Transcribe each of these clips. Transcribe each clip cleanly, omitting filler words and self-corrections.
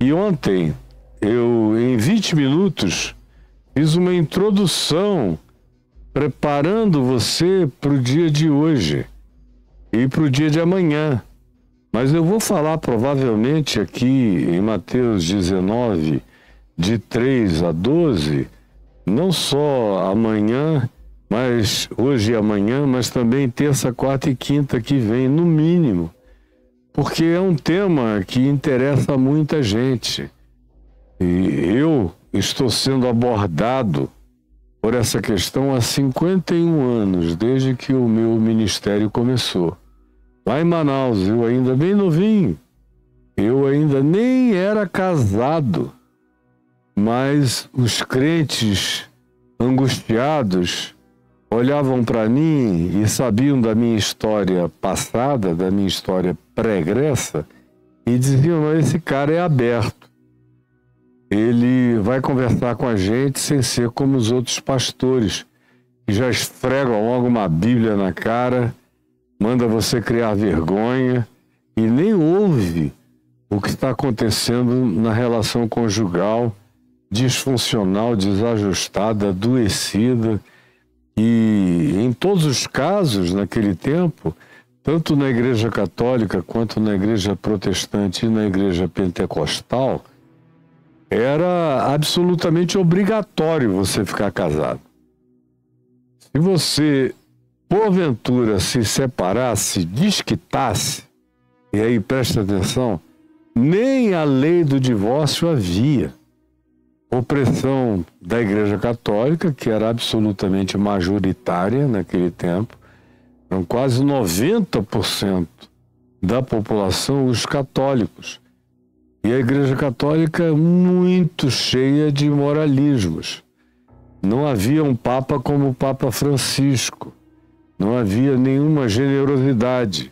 E ontem, eu, em 20 minutos, fiz uma introdução preparando você para o dia de hoje e para o dia de amanhã. Mas eu vou falar provavelmente aqui em Mateus 19, de 3 a 12, não só amanhã, mas hoje e amanhã, mas também terça, quarta e quinta que vem, no mínimo. Porque é um tema que interessa a muita gente. E eu estou sendo abordado por essa questão há 51 anos, desde que o meu ministério começou. Lá em Manaus, eu ainda bem novinho, eu ainda nem era casado, mas os crentes angustiados olhavam para mim e sabiam da minha história passada, da minha história pregressa, e diziam: mas esse cara é aberto. Ele vai conversar com a gente sem ser como os outros pastores, que já esfregam logo uma Bíblia na cara, manda você criar vergonha e nem ouve o que está acontecendo na relação conjugal, disfuncional, desajustada, adoecida. E em todos os casos, naquele tempo, tanto na igreja católica quanto na igreja protestante e na igreja pentecostal, era absolutamente obrigatório você ficar casado. Se você, porventura, se separasse, desquitasse, e aí presta atenção, nem a lei do divórcio havia. Opressão da Igreja Católica, que era absolutamente majoritária naquele tempo, eram quase 90% da população os católicos. E a Igreja Católica muito cheia de moralismos. Não havia um Papa como o Papa Francisco. Não havia nenhuma generosidade.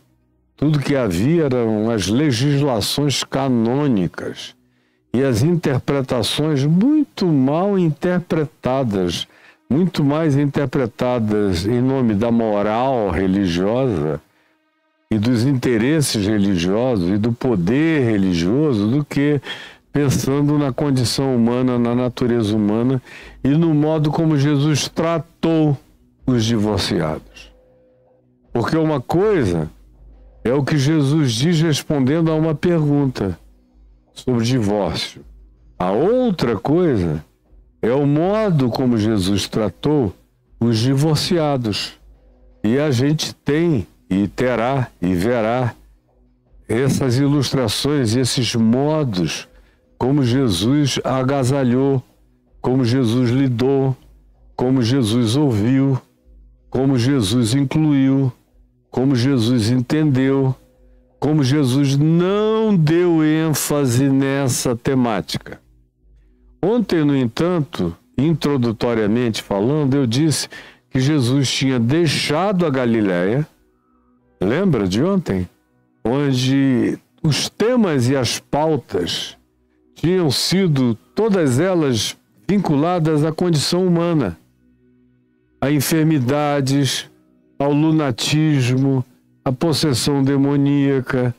Tudo que havia eram as legislações canônicas e as interpretações muito mal interpretadas, muito mais interpretadas em nome da moral religiosa e dos interesses religiosos e do poder religioso do que pensando na condição humana, na natureza humana e no modo como Jesus tratou os divorciados. Porque uma coisa é o que Jesus diz respondendo a uma pergunta sobre divórcio. A outra coisa é o modo como Jesus tratou os divorciados. E a gente tem, e terá, e verá essas ilustrações, esses modos como Jesus agasalhou, como Jesus lidou, como Jesus ouviu, como Jesus incluiu, como Jesus entendeu, como Jesus não deu ênfase nessa temática. Ontem, no entanto, introdutoriamente falando, eu disse que Jesus tinha deixado a Galileia, lembra de ontem? Onde os temas e as pautas tinham sido todas elas vinculadas à condição humana, a enfermidades, ao lunatismo, à possessão demoníaca,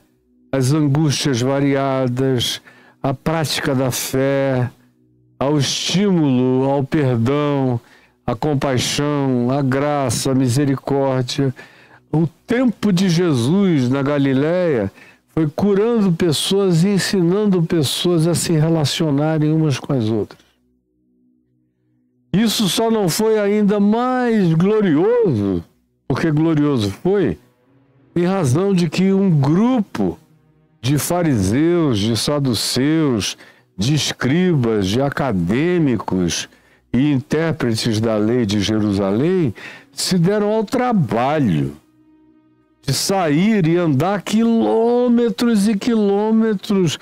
às angústias variadas, à prática da fé, ao estímulo, ao perdão, à compaixão, à graça, à misericórdia. O tempo de Jesus na Galileia foi curando pessoas e ensinando pessoas a se relacionarem umas com as outras. Isso só não foi ainda mais glorioso, porque glorioso foi, em razão de que um grupo de fariseus, de saduceus, de escribas, de acadêmicos e intérpretes da lei de Jerusalém se deram ao trabalho de sair e andar quilômetros e quilômetros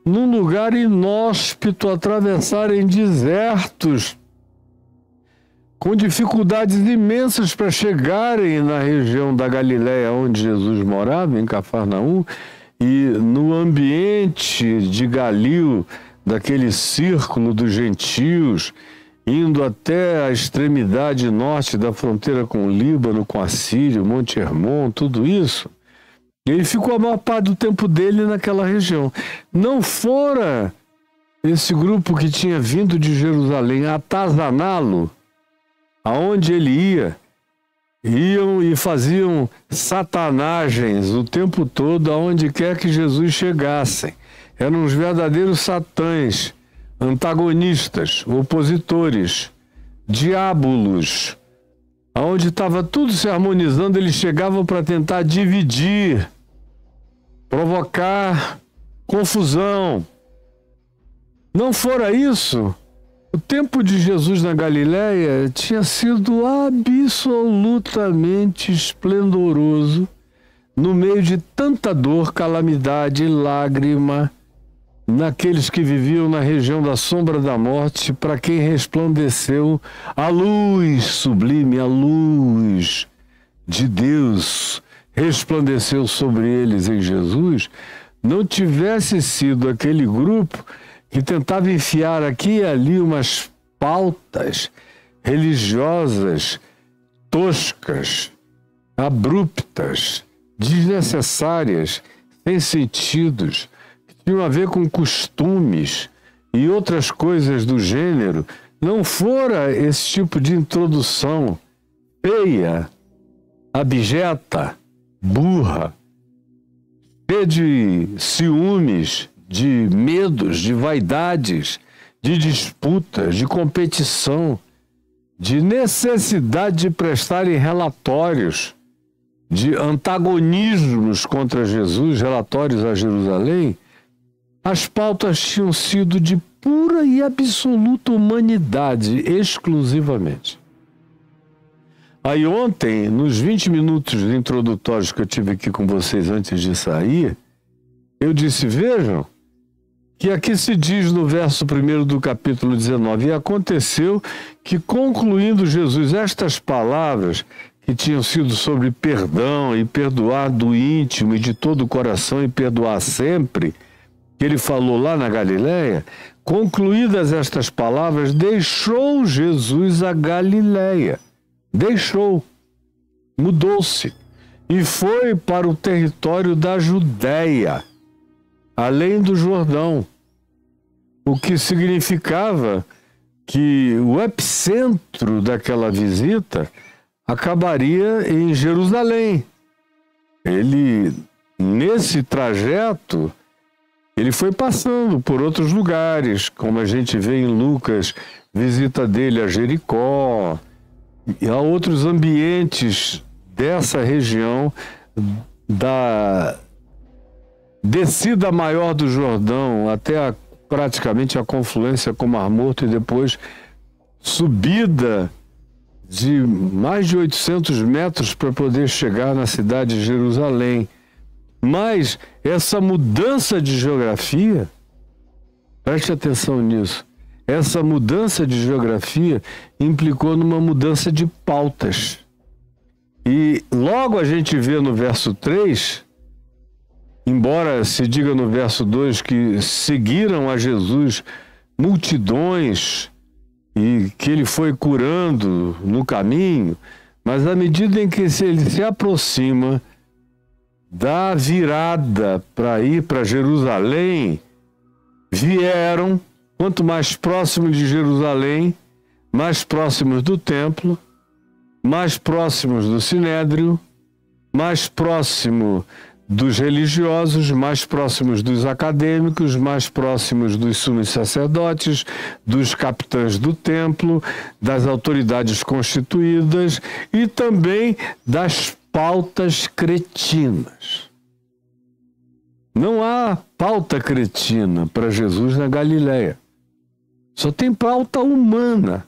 num lugar inóspito, atravessarem desertos, com dificuldades imensas para chegarem na região da Galileia, onde Jesus morava, em Cafarnaum, e no ambiente de Galil, daquele círculo dos gentios, indo até a extremidade norte da fronteira com o Líbano, com a Síria, Monte Hermon, tudo isso. Ele ficou a maior parte do tempo dele naquela região. Não fora esse grupo que tinha vindo de Jerusalém atazaná-lo, aonde ele ia, iam e faziam satanagens o tempo todo, aonde quer que Jesus chegasse. Eram os verdadeiros satãs, antagonistas, opositores, diábolos. Aonde estava tudo se harmonizando, eles chegavam para tentar dividir, provocar confusão. Não fora isso, o tempo de Jesus na Galileia tinha sido absolutamente esplendoroso, no meio de tanta dor, calamidade e lágrima, naqueles que viviam na região da sombra da morte, para quem resplandeceu a luz sublime, a luz de Deus resplandeceu sobre eles em Jesus. Não tivesse sido aquele grupo que tentava enfiar aqui e ali umas pautas religiosas toscas, abruptas, desnecessárias, sem sentidos, que tinham a ver com costumes e outras coisas do gênero, não fora esse tipo de introdução feia, abjeta, burra, cheia de ciúmes, de medos, de vaidades, de disputas, de competição, de necessidade de prestarem relatórios, de antagonismos contra Jesus, relatórios a Jerusalém. As pautas tinham sido de pura e absoluta humanidade, exclusivamente. Aí ontem, nos 20 minutos introdutórios que eu tive aqui com vocês antes de sair, eu disse, vejam, que aqui se diz no verso 1 do capítulo 19, e aconteceu que, concluindo Jesus estas palavras, que tinham sido sobre perdão e perdoar do íntimo e de todo o coração e perdoar sempre, que ele falou lá na Galileia, concluídas estas palavras, deixou Jesus a Galileia. Deixou, mudou-se e foi para o território da Judéia, além do Jordão, o que significava que o epicentro daquela visita acabaria em Jerusalém. Ele, nesse trajeto, ele foi passando por outros lugares, como a gente vê em Lucas, visita dele a Jericó, e a outros ambientes dessa região da descida maior do Jordão até praticamente a confluência com o Mar Morto e depois subida de mais de 800 metros para poder chegar na cidade de Jerusalém. Mas essa mudança de geografia, preste atenção nisso, essa mudança de geografia implicou numa mudança de pautas. E logo a gente vê no verso 3, embora se diga no verso 2 que seguiram a Jesus multidões e que ele foi curando no caminho, mas à medida em que ele se aproxima da virada para ir para Jerusalém, vieram, quanto mais próximo de Jerusalém, mais próximos do templo, mais próximos do Sinédrio, mais próximo dos religiosos, mais próximos dos acadêmicos, mais próximos dos sumos sacerdotes, dos capitães do templo, das autoridades constituídas e também das pautas cretinas. Não há pauta cretina para Jesus na Galileia. Só tem pauta humana.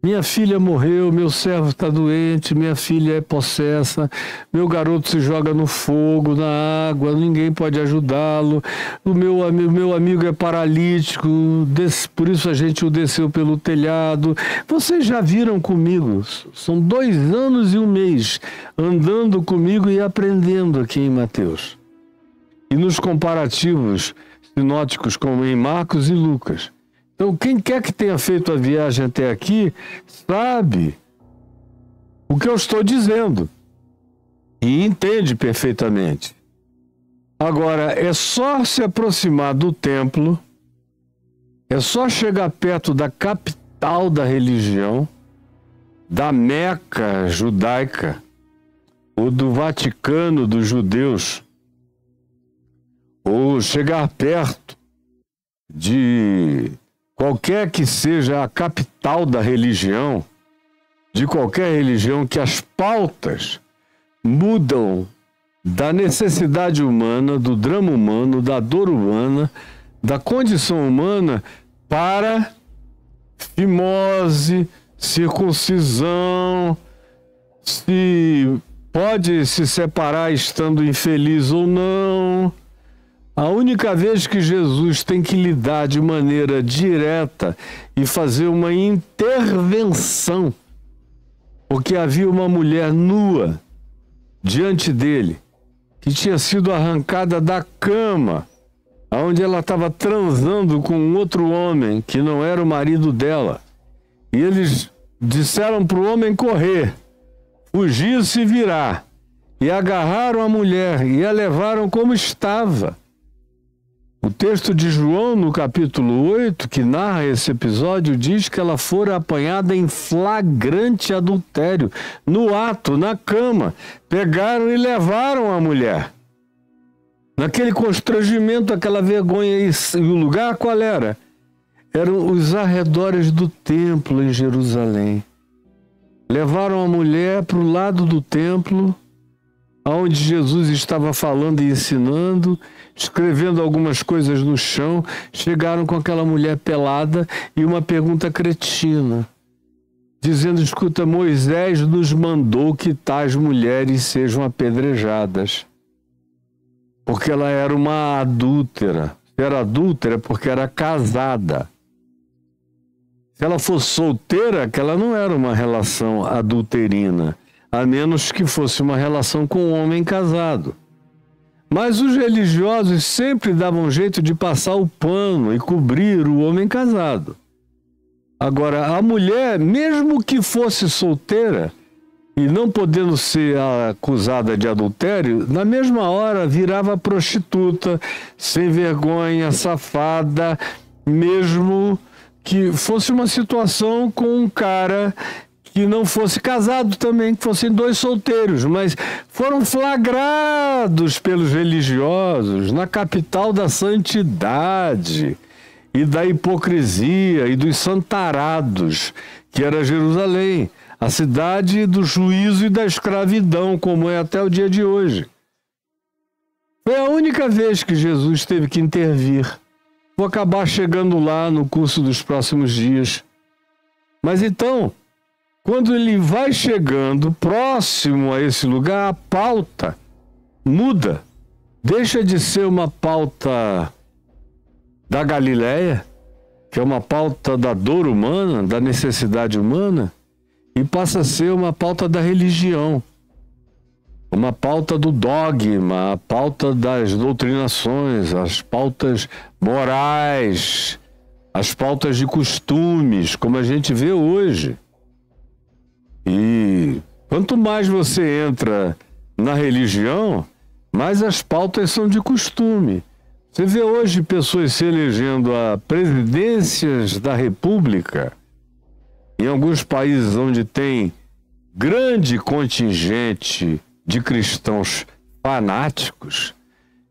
Minha filha morreu, meu servo está doente, minha filha é possessa, meu garoto se joga no fogo, na água, ninguém pode ajudá-lo, o meu amigo é paralítico, por isso a gente o desceu pelo telhado. Vocês já viram comigo, são 2 anos e 1 mês andando comigo e aprendendo aqui em Mateus. E nos comparativos sinóticos como em Marcos e Lucas. Então, quem quer que tenha feito a viagem até aqui, sabe o que eu estou dizendo e entende perfeitamente. Agora, é só se aproximar do templo, É só chegar perto da capital da religião, da Meca judaica, ou do Vaticano dos judeus, ou chegar perto de qualquer que seja a capital da religião, de qualquer religião, que as pautas mudam da necessidade humana, do drama humano, da dor humana, da condição humana, para fimose, circuncisão, se pode se separar estando infeliz ou não. A única vez que Jesus tem que lidar de maneira direta e fazer uma intervenção, porque havia uma mulher nua diante dele, que tinha sido arrancada da cama, onde ela estava transando com um outro homem que não era o marido dela. E eles disseram para o homem correr, fugir, se virar, e agarraram a mulher e a levaram como estava. O texto de João, no capítulo 8, que narra esse episódio, diz que ela fora apanhada em flagrante adultério, no ato, na cama. Pegaram e levaram a mulher. Naquele constrangimento, aquela vergonha, e o lugar qual era? Eram os arredores do templo em Jerusalém. Levaram a mulher para o lado do templo, onde Jesus estava falando e ensinando, escrevendo algumas coisas no chão. Chegaram com aquela mulher pelada e uma pergunta cretina, dizendo: escuta, Moisés nos mandou que tais mulheres sejam apedrejadas, porque ela era uma adúltera. Se era adúltera, porque era casada. Se ela fosse solteira, que ela não era uma relação adulterina, a menos que fosse uma relação com um homem casado. Mas os religiosos sempre davam jeito de passar o pano e cobrir o homem casado. Agora, a mulher, mesmo que fosse solteira e não podendo ser acusada de adultério, na mesma hora virava prostituta, sem vergonha, safada, mesmo que fosse uma situação com um cara que não fosse casado também, que fossem dois solteiros, mas foram flagrados pelos religiosos na capital da santidade e da hipocrisia e dos santarados, que era Jerusalém, a cidade do juízo e da escravidão, como é até o dia de hoje. Foi a única vez que Jesus teve que intervir. Vou acabar chegando lá no curso dos próximos dias. Mas então, quando ele vai chegando próximo a esse lugar, a pauta muda. Deixa de ser uma pauta da Galileia, que é uma pauta da dor humana, da necessidade humana, e passa a ser uma pauta da religião, uma pauta do dogma, a pauta das doutrinações, as pautas morais, as pautas de costumes, como a gente vê hoje. E quanto mais você entra na religião, mais as pautas são de costume. Você vê hoje pessoas se elegendo a presidências da República, em alguns países onde tem grande contingente de cristãos fanáticos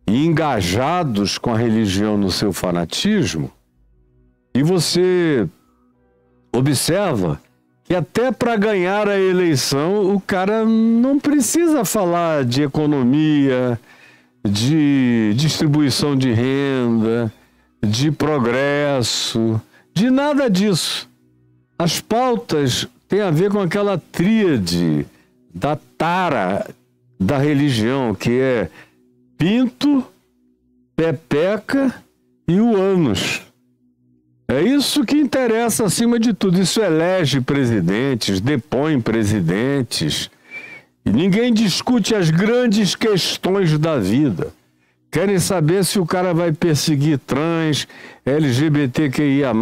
e engajados com a religião no seu fanatismo, e você observa que até para ganhar a eleição o cara não precisa falar de economia, de distribuição de renda, de progresso, de nada disso. As pautas têm a ver com aquela tríade da tara da religião, que é pinto, pepeca e o ânus. É isso que interessa acima de tudo. Isso elege presidentes, depõe presidentes. E ninguém discute as grandes questões da vida. Querem saber se o cara vai perseguir trans, LGBTQIA+,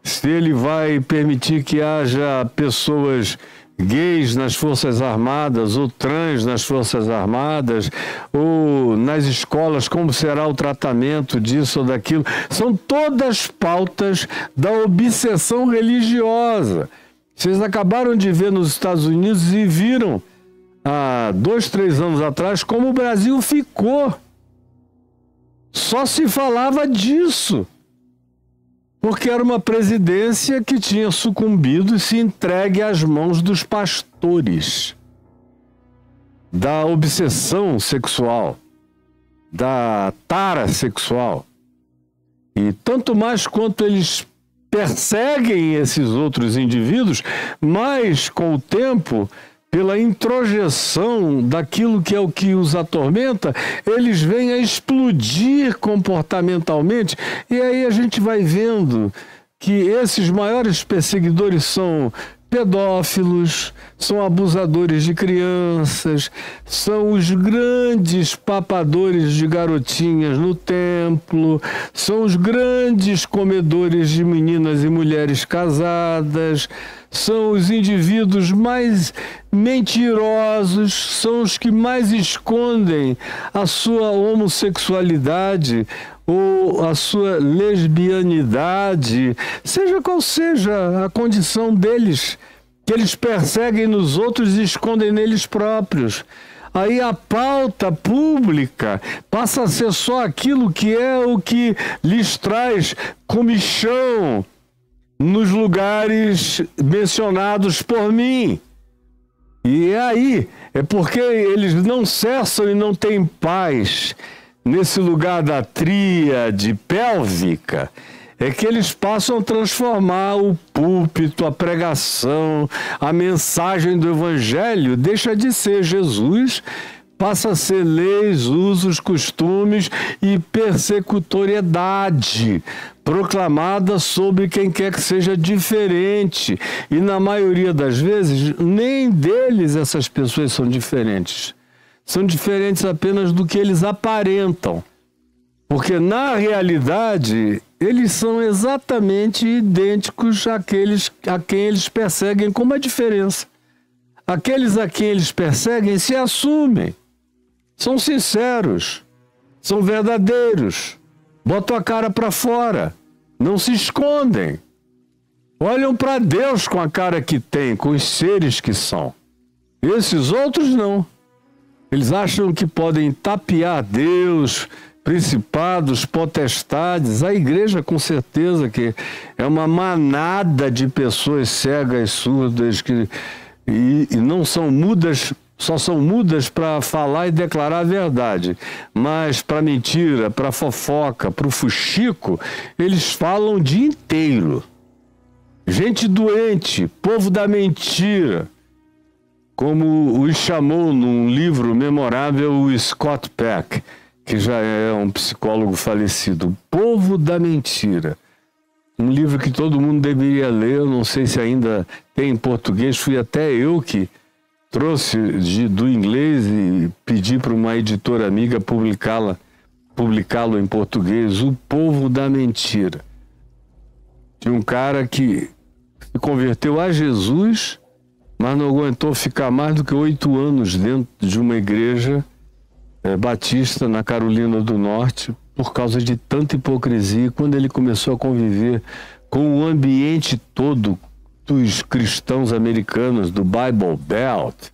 se ele vai permitir que haja pessoas gays nas Forças Armadas, ou trans nas Forças Armadas, ou nas escolas, como será o tratamento disso ou daquilo. São todas pautas da obsessão religiosa. Vocês acabaram de ver nos Estados Unidos e viram há 2, 3 anos atrás como o Brasil ficou. Só se falava disso, porque era uma presidência que tinha sucumbido e se entregue às mãos dos pastores, da obsessão sexual, da tara sexual. E tanto mais quanto eles perseguem esses outros indivíduos, mais com o tempo, pela introjeção daquilo que é o que os atormenta, eles vêm a explodir comportamentalmente. E aí a gente vai vendo que esses maiores perseguidores são pedófilos, são abusadores de crianças, são os grandes papadores de garotinhas no templo, são os grandes comedores de meninas e mulheres casadas, são os indivíduos mais mentirosos, são os que mais escondem a sua homossexualidade ou a sua lesbianidade, seja qual seja a condição deles, que eles perseguem nos outros e escondem neles próprios. Aí a pauta pública passa a ser só aquilo que é o que lhes traz comichão nos lugares mencionados por mim. E aí é porque eles não cessam e não têm paz nesse lugar da tríade pélvica, é que eles passam a transformar o púlpito, a pregação, a mensagem do Evangelho, deixa de ser Jesus, passa a ser leis, usos, costumes e persecutoriedade proclamada sobre quem quer que seja diferente. E na maioria das vezes, nem deles essas pessoas são diferentes. São diferentes apenas do que eles aparentam. Porque, na realidade, eles são exatamente idênticos àqueles a quem eles perseguem, com uma diferença. Aqueles a quem eles perseguem se assumem, são sinceros, são verdadeiros, botam a cara para fora, não se escondem. Olham para Deus com a cara que têm, com os seres que são. Esses outros não. Eles acham que podem tapear Deus, principados, potestades. A igreja, com certeza, que é uma manada de pessoas cegas, surdas, e não são mudas, só são mudas para falar e declarar a verdade. Mas para mentira, para fofoca, para o fuxico, eles falam o dia inteiro. Gente doente, povo da mentira. Como os chamou num livro memorável o Scott Peck, que já é um psicólogo falecido, O Povo da Mentira. Um livro que todo mundo deveria ler, eu não sei se ainda tem em português, fui até eu que trouxe do inglês e pedi para uma editora amiga publicá-lo em português, O Povo da Mentira. De um cara que se converteu a Jesus, mas não aguentou ficar mais do que 8 anos dentro de uma igreja batista na Carolina do Norte por causa de tanta hipocrisia. Quando ele começou a conviver com o ambiente todo dos cristãos americanos, do Bible Belt,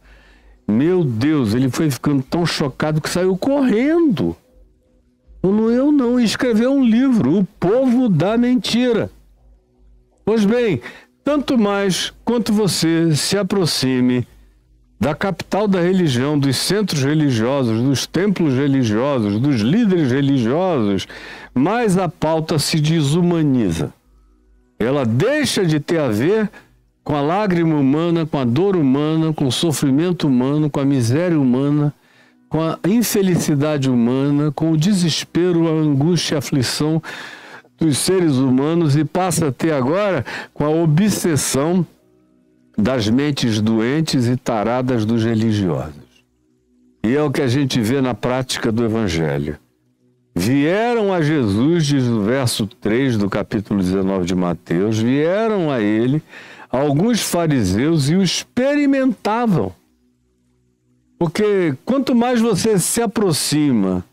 meu Deus, ele foi ficando tão chocado que saiu correndo. Eu não, escreveu um livro, O Povo da Mentira. Pois bem, tanto mais quanto você se aproxime da capital da religião, dos centros religiosos, dos templos religiosos, dos líderes religiosos, mais a pauta se desumaniza. Ela deixa de ter a ver com a lágrima humana, com a dor humana, com o sofrimento humano, com a miséria humana, com a infelicidade humana, com o desespero, a angústia, a aflição dos seres humanos, e passa a ter agora com a obsessão das mentes doentes e taradas dos religiosos. E é o que a gente vê na prática do Evangelho. Vieram a Jesus, diz o verso 3 do capítulo 19 de Mateus, vieram a ele alguns fariseus e o experimentavam. Porque quanto mais você se aproxima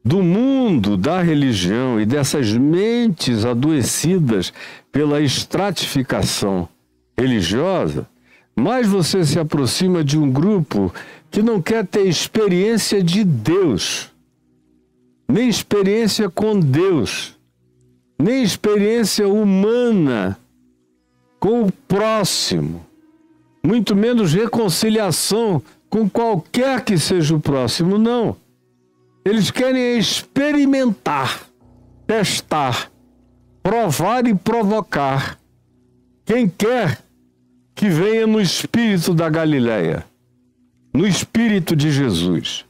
do mundo, da religião e dessas mentes adoecidas pela estratificação religiosa, mais você se aproxima de um grupo que não quer ter experiência de Deus, nem experiência com Deus, nem experiência humana com o próximo, muito menos reconciliação com qualquer que seja o próximo, não. Eles querem experimentar, testar, provar e provocar. Quem quer que venha no espírito da Galileia, no espírito de Jesus,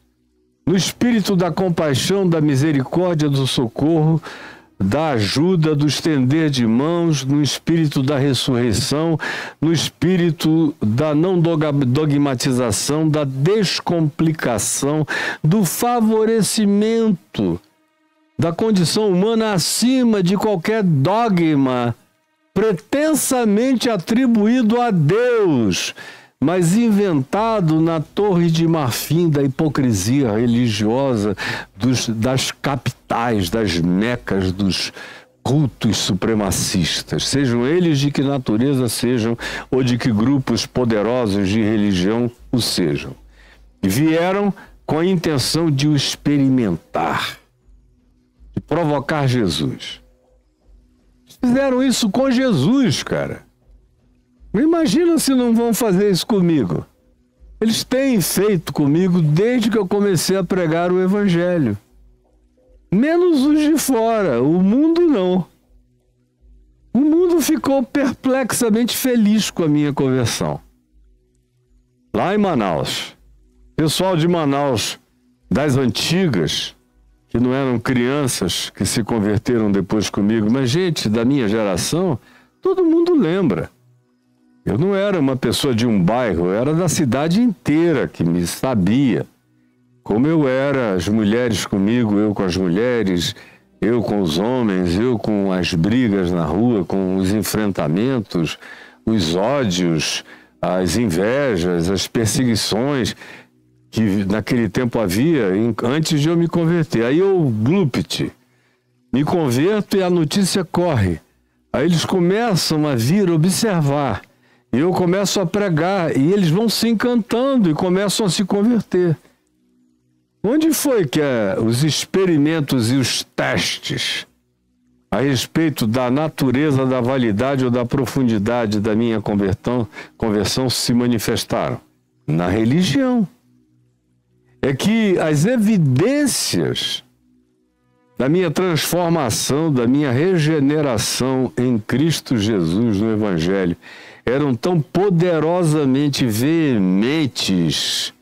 no espírito da compaixão, da misericórdia, do socorro, da ajuda, do estender de mãos, no espírito da ressurreição, no espírito da não dogmatização, da descomplicação, do favorecimento da condição humana acima de qualquer dogma pretensamente atribuído a Deus, mas inventado na torre de marfim da hipocrisia religiosa das capitais, das mecas, dos cultos supremacistas, sejam eles de que natureza sejam ou de que grupos poderosos de religião o sejam. E vieram com a intenção de o experimentar, de provocar Jesus. Fizeram isso com Jesus, cara. Imagina se não vão fazer isso comigo. Eles têm feito comigo desde que eu comecei a pregar o Evangelho. Menos os de fora, o mundo não. O mundo ficou perplexamente feliz com a minha conversão. Lá em Manaus, pessoal de Manaus, das antigas, que não eram crianças que se converteram depois comigo, mas gente da minha geração, todo mundo lembra. Eu não era uma pessoa de um bairro, eu era da cidade inteira que me sabia. Como eu era, as mulheres comigo, eu com as mulheres, eu com os homens, eu com as brigas na rua, com os enfrentamentos, os ódios, as invejas, as perseguições que naquele tempo havia, antes de eu me converter. Aí eu, blupt, me converto e a notícia corre. Aí eles começam a vir observar. E eu começo a pregar, e eles vão se encantando e começam a se converter. Onde foi que os experimentos e os testes a respeito da natureza, da validade ou da profundidade da minha conversão se manifestaram? Na religião. É que as evidências da minha transformação, da minha regeneração em Cristo Jesus no Evangelho, eram tão poderosamente veementes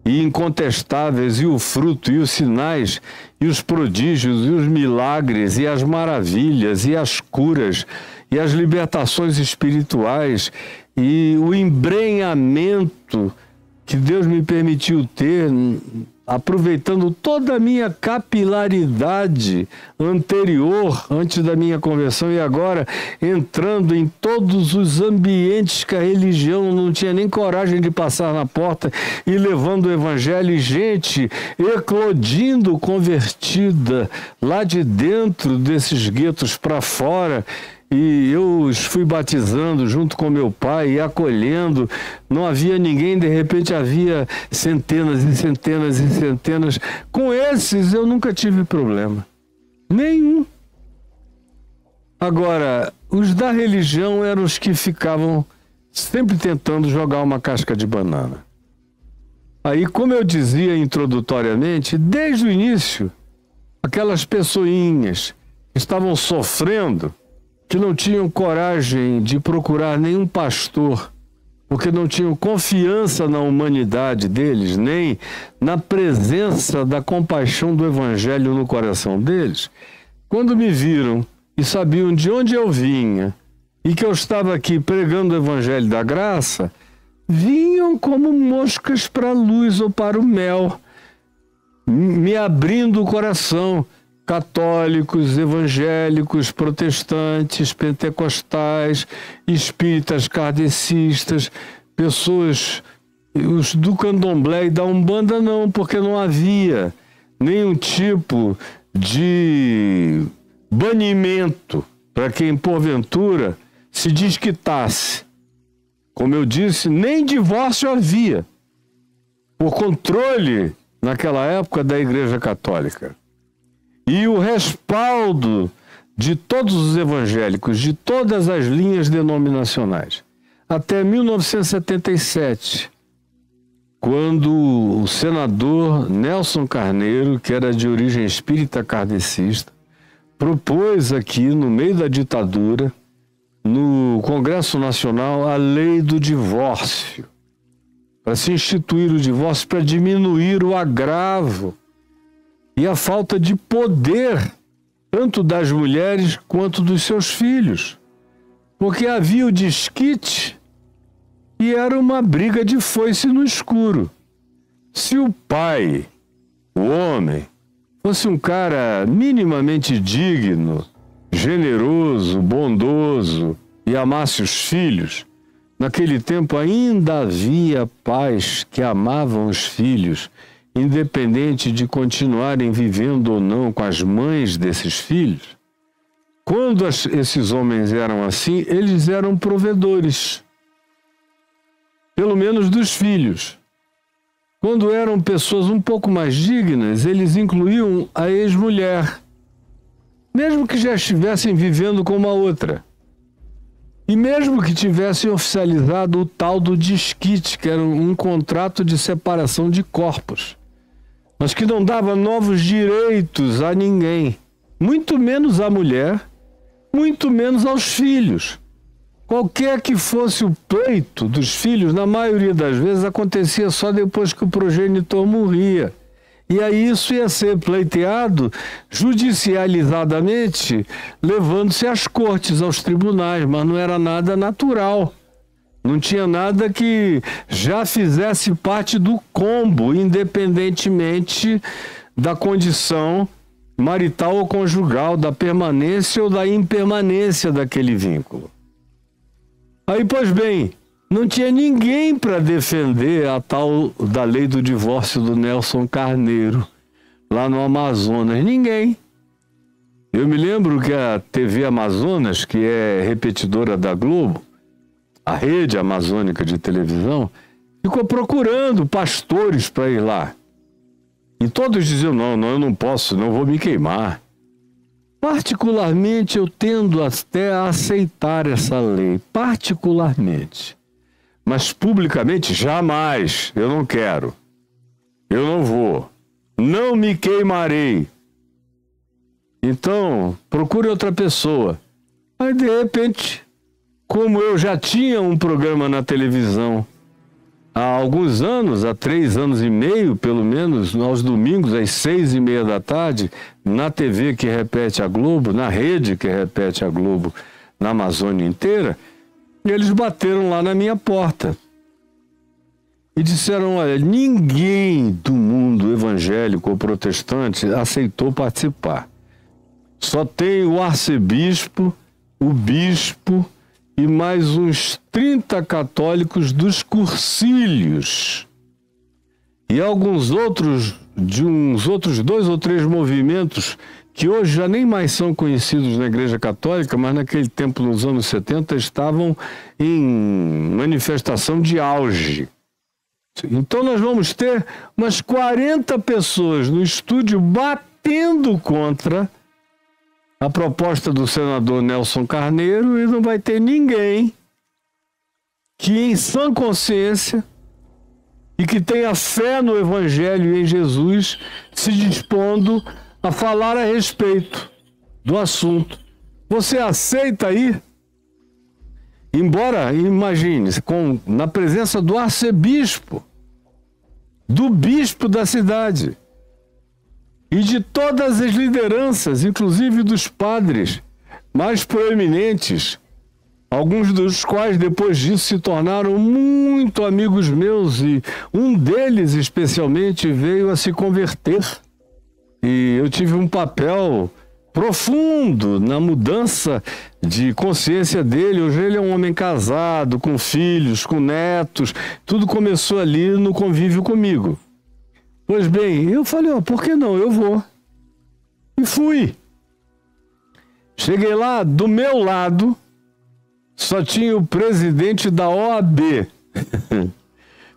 e incontestáveis, e o fruto, e os sinais, e os prodígios, e os milagres, e as maravilhas, e as curas, e as libertações espirituais, e o embrenhamento que Deus me permitiu ter, aproveitando toda a minha capilaridade anterior, antes da minha conversão, e agora entrando em todos os ambientes que a religião não tinha nem coragem de passar na porta, e levando o Evangelho, e gente eclodindo convertida lá de dentro desses guetos para fora. E eu os fui batizando junto com meu pai e acolhendo. Não havia ninguém, de repente havia centenas e centenas e centenas. Com esses eu nunca tive problema. Nenhum. Agora, os da religião eram os que ficavam sempre tentando jogar uma casca de banana. Aí, como eu dizia introdutoriamente, desde o início, aquelas pessoinhas que estavam sofrendo, que não tinham coragem de procurar nenhum pastor, porque não tinham confiança na humanidade deles, nem na presença da compaixão do Evangelho no coração deles, quando me viram e sabiam de onde eu vinha e que eu estava aqui pregando o Evangelho da graça, vinham como moscas para a luz ou para o mel, me abrindo o coração, católicos, evangélicos, protestantes, pentecostais, espíritas, kardecistas, pessoas, os do candomblé e da Umbanda não, porque não havia nenhum tipo de banimento para quem porventura se desquitasse. Como eu disse, nem divórcio havia, por controle naquela época da Igreja Católica. E o respaldo de todos os evangélicos, de todas as linhas denominacionais. Até 1977, quando o senador Nelson Carneiro, que era de origem espírita kardecista, propôs aqui, no meio da ditadura, no Congresso Nacional, a lei do divórcio, para se instituir o divórcio, para diminuir o agravo e a falta de poder, tanto das mulheres quanto dos seus filhos. Porque havia o desquite e era uma briga de foice no escuro. Se o pai, o homem, fosse um cara minimamente digno, generoso, bondoso e amasse os filhos, naquele tempo ainda havia pais que amavam os filhos, independente de continuarem vivendo ou não com as mães desses filhos. Quando esses homens eram assim, eles eram provedores, pelo menos dos filhos. Quando eram pessoas um pouco mais dignas, eles incluíam a ex-mulher, mesmo que já estivessem vivendo com uma outra. E mesmo que tivessem oficializado o tal do desquite, que era um contrato de separação de corpos, mas que não dava novos direitos a ninguém, muito menos à mulher, muito menos aos filhos. Qualquer que fosse o pleito dos filhos, na maioria das vezes acontecia só depois que o progenitor morria. E aí isso ia ser pleiteado judicializadamente, levando-se às cortes, aos tribunais, mas não era nada natural. Não tinha nada que já fizesse parte do combo, independentemente da condição marital ou conjugal, da permanência ou da impermanência daquele vínculo. Aí, pois bem, não tinha ninguém para defender a tal da lei do divórcio do Nelson Carneiro, lá no Amazonas. Ninguém. Eu me lembro que a TV Amazonas, que é repetidora da Globo, a rede amazônica de televisão, ficou procurando pastores para ir lá. E todos diziam, não, eu não posso, não vou me queimar. Particularmente, eu tendo até a aceitar essa lei, particularmente. Mas publicamente, jamais, eu não quero. Eu não vou. Não me queimarei. Então, procure outra pessoa. Aí, de repente, como eu já tinha um programa na televisão há alguns anos, há 3 anos e meio, pelo menos, aos domingos, às 6h30 da tarde, na TV que repete a Globo, na rede que repete a Globo, na Amazônia inteira, eles bateram lá na minha porta. E disseram, olha, ninguém do mundo evangélico ou protestante aceitou participar. Só tem o arcebispo, o bispo e mais uns 30 católicos dos cursilhos. E alguns outros, de uns outros 2 ou 3 movimentos que hoje já nem mais são conhecidos na Igreja Católica, mas naquele tempo, nos anos 70, estavam em manifestação de auge. Então nós vamos ter umas 40 pessoas no estúdio batendo contra a proposta do senador Nelson Carneiro, e não vai ter ninguém que, em sã consciência e que tenha fé no Evangelho e em Jesus, se dispondo a falar a respeito do assunto. Você aceita aí? Embora, imagine, na presença do arcebispo, do bispo da cidade, e de todas as lideranças, inclusive dos padres mais proeminentes, alguns dos quais depois disso se tornaram muito amigos meus, e um deles especialmente veio a se converter E eu tive um papel profundo na mudança de consciência dele. Hoje ele é um homem casado, com filhos, com netos. Tudo começou ali no convívio comigo. Pois bem, eu falei, por que não? Eu vou. E fui. Cheguei lá, do meu lado, só tinha o presidente da OAB.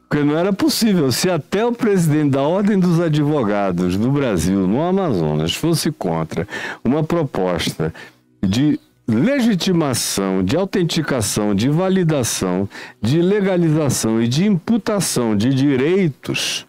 Porque não era possível. Se até o presidente da Ordem dos Advogados do Brasil, no Amazonas, fosse contra uma proposta de legitimação, de autenticação, de validação, de legalização e de imputação de direitos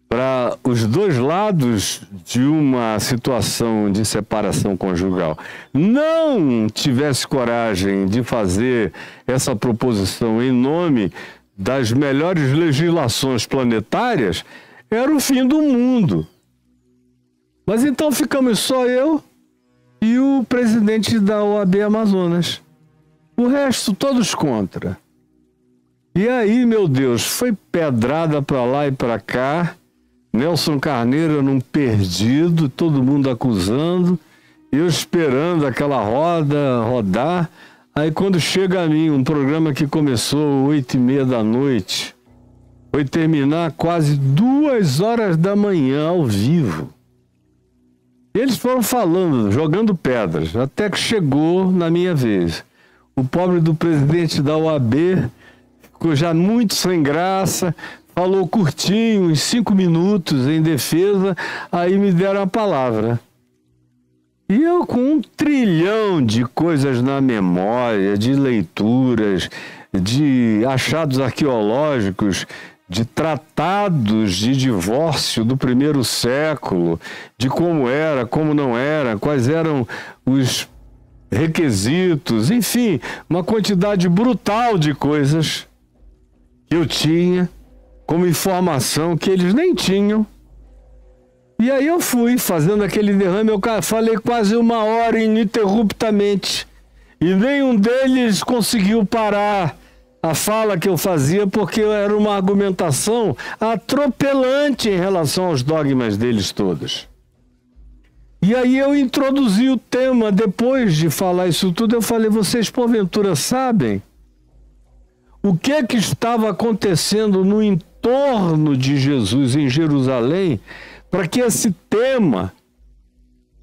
para os dois lados de uma situação de separação conjugal, não tivesse coragem de fazer essa proposição em nome das melhores legislações planetárias, era o fim do mundo. Mas então ficamos só eu e o presidente da OAB Amazonas. O resto, todos contra. E aí, meu Deus, foi pedrada para lá e para cá. Nelson Carneiro era um perdido, todo mundo acusando, eu esperando aquela roda rodar. Aí quando chega a mim, um programa que começou 8h30 da noite, foi terminar quase 2 horas da manhã ao vivo. Eles foram falando, jogando pedras, até que chegou na minha vez. O pobre do presidente da OAB ficou já muito sem graça, falou curtinho, uns 5 minutos em defesa, aí me deram a palavra. E eu com 1 trilhão de coisas na memória, de leituras, de achados arqueológicos, de tratados de divórcio do 1º século, de como era, como não era, quais eram os requisitos, enfim, uma quantidade brutal de coisas que eu tinha como informação que eles nem tinham. E aí eu fui fazendo aquele derrame, eu falei quase 1 hora ininterruptamente. E nenhum deles conseguiu parar a fala que eu fazia, porque era uma argumentação atropelante em relação aos dogmas deles todos. E aí eu introduzi o tema, depois de falar isso tudo, eu falei, vocês porventura sabem o que estava acontecendo no entorno de Jesus em Jerusalém, para que esse tema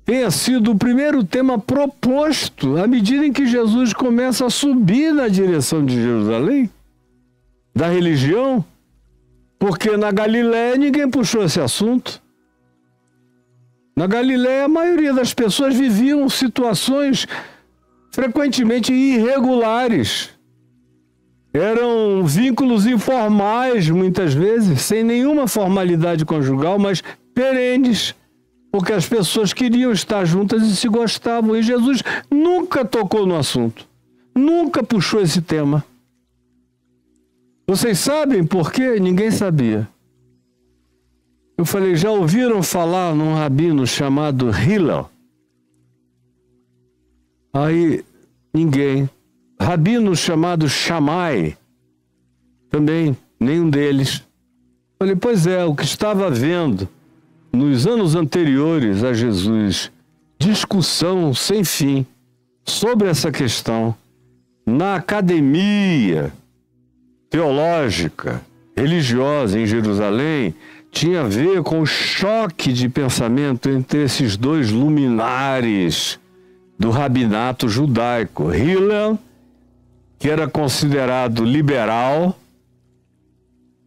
tenha sido o primeiro tema proposto à medida em que Jesus começa a subir na direção de Jerusalém, da religião, porque na Galiléia ninguém puxou esse assunto. Na Galiléia a maioria das pessoas viviam situações frequentemente irregulares. Eram vínculos informais, muitas vezes, sem nenhuma formalidade conjugal, mas perenes, porque as pessoas queriam estar juntas e se gostavam. E Jesus nunca tocou no assunto, nunca puxou esse tema. Vocês sabem por quê? Ninguém sabia. Eu falei, já ouviram falar num rabino chamado Hillel? Aí, ninguém. Rabino chamado Shammai, também, nenhum deles. Falei, pois é, o que estava havendo nos anos anteriores a Jesus, discussão sem fim sobre essa questão na academia teológica, religiosa em Jerusalém, tinha a ver com o choque de pensamento entre esses dois luminares do rabinato judaico. Hillel, que era considerado liberal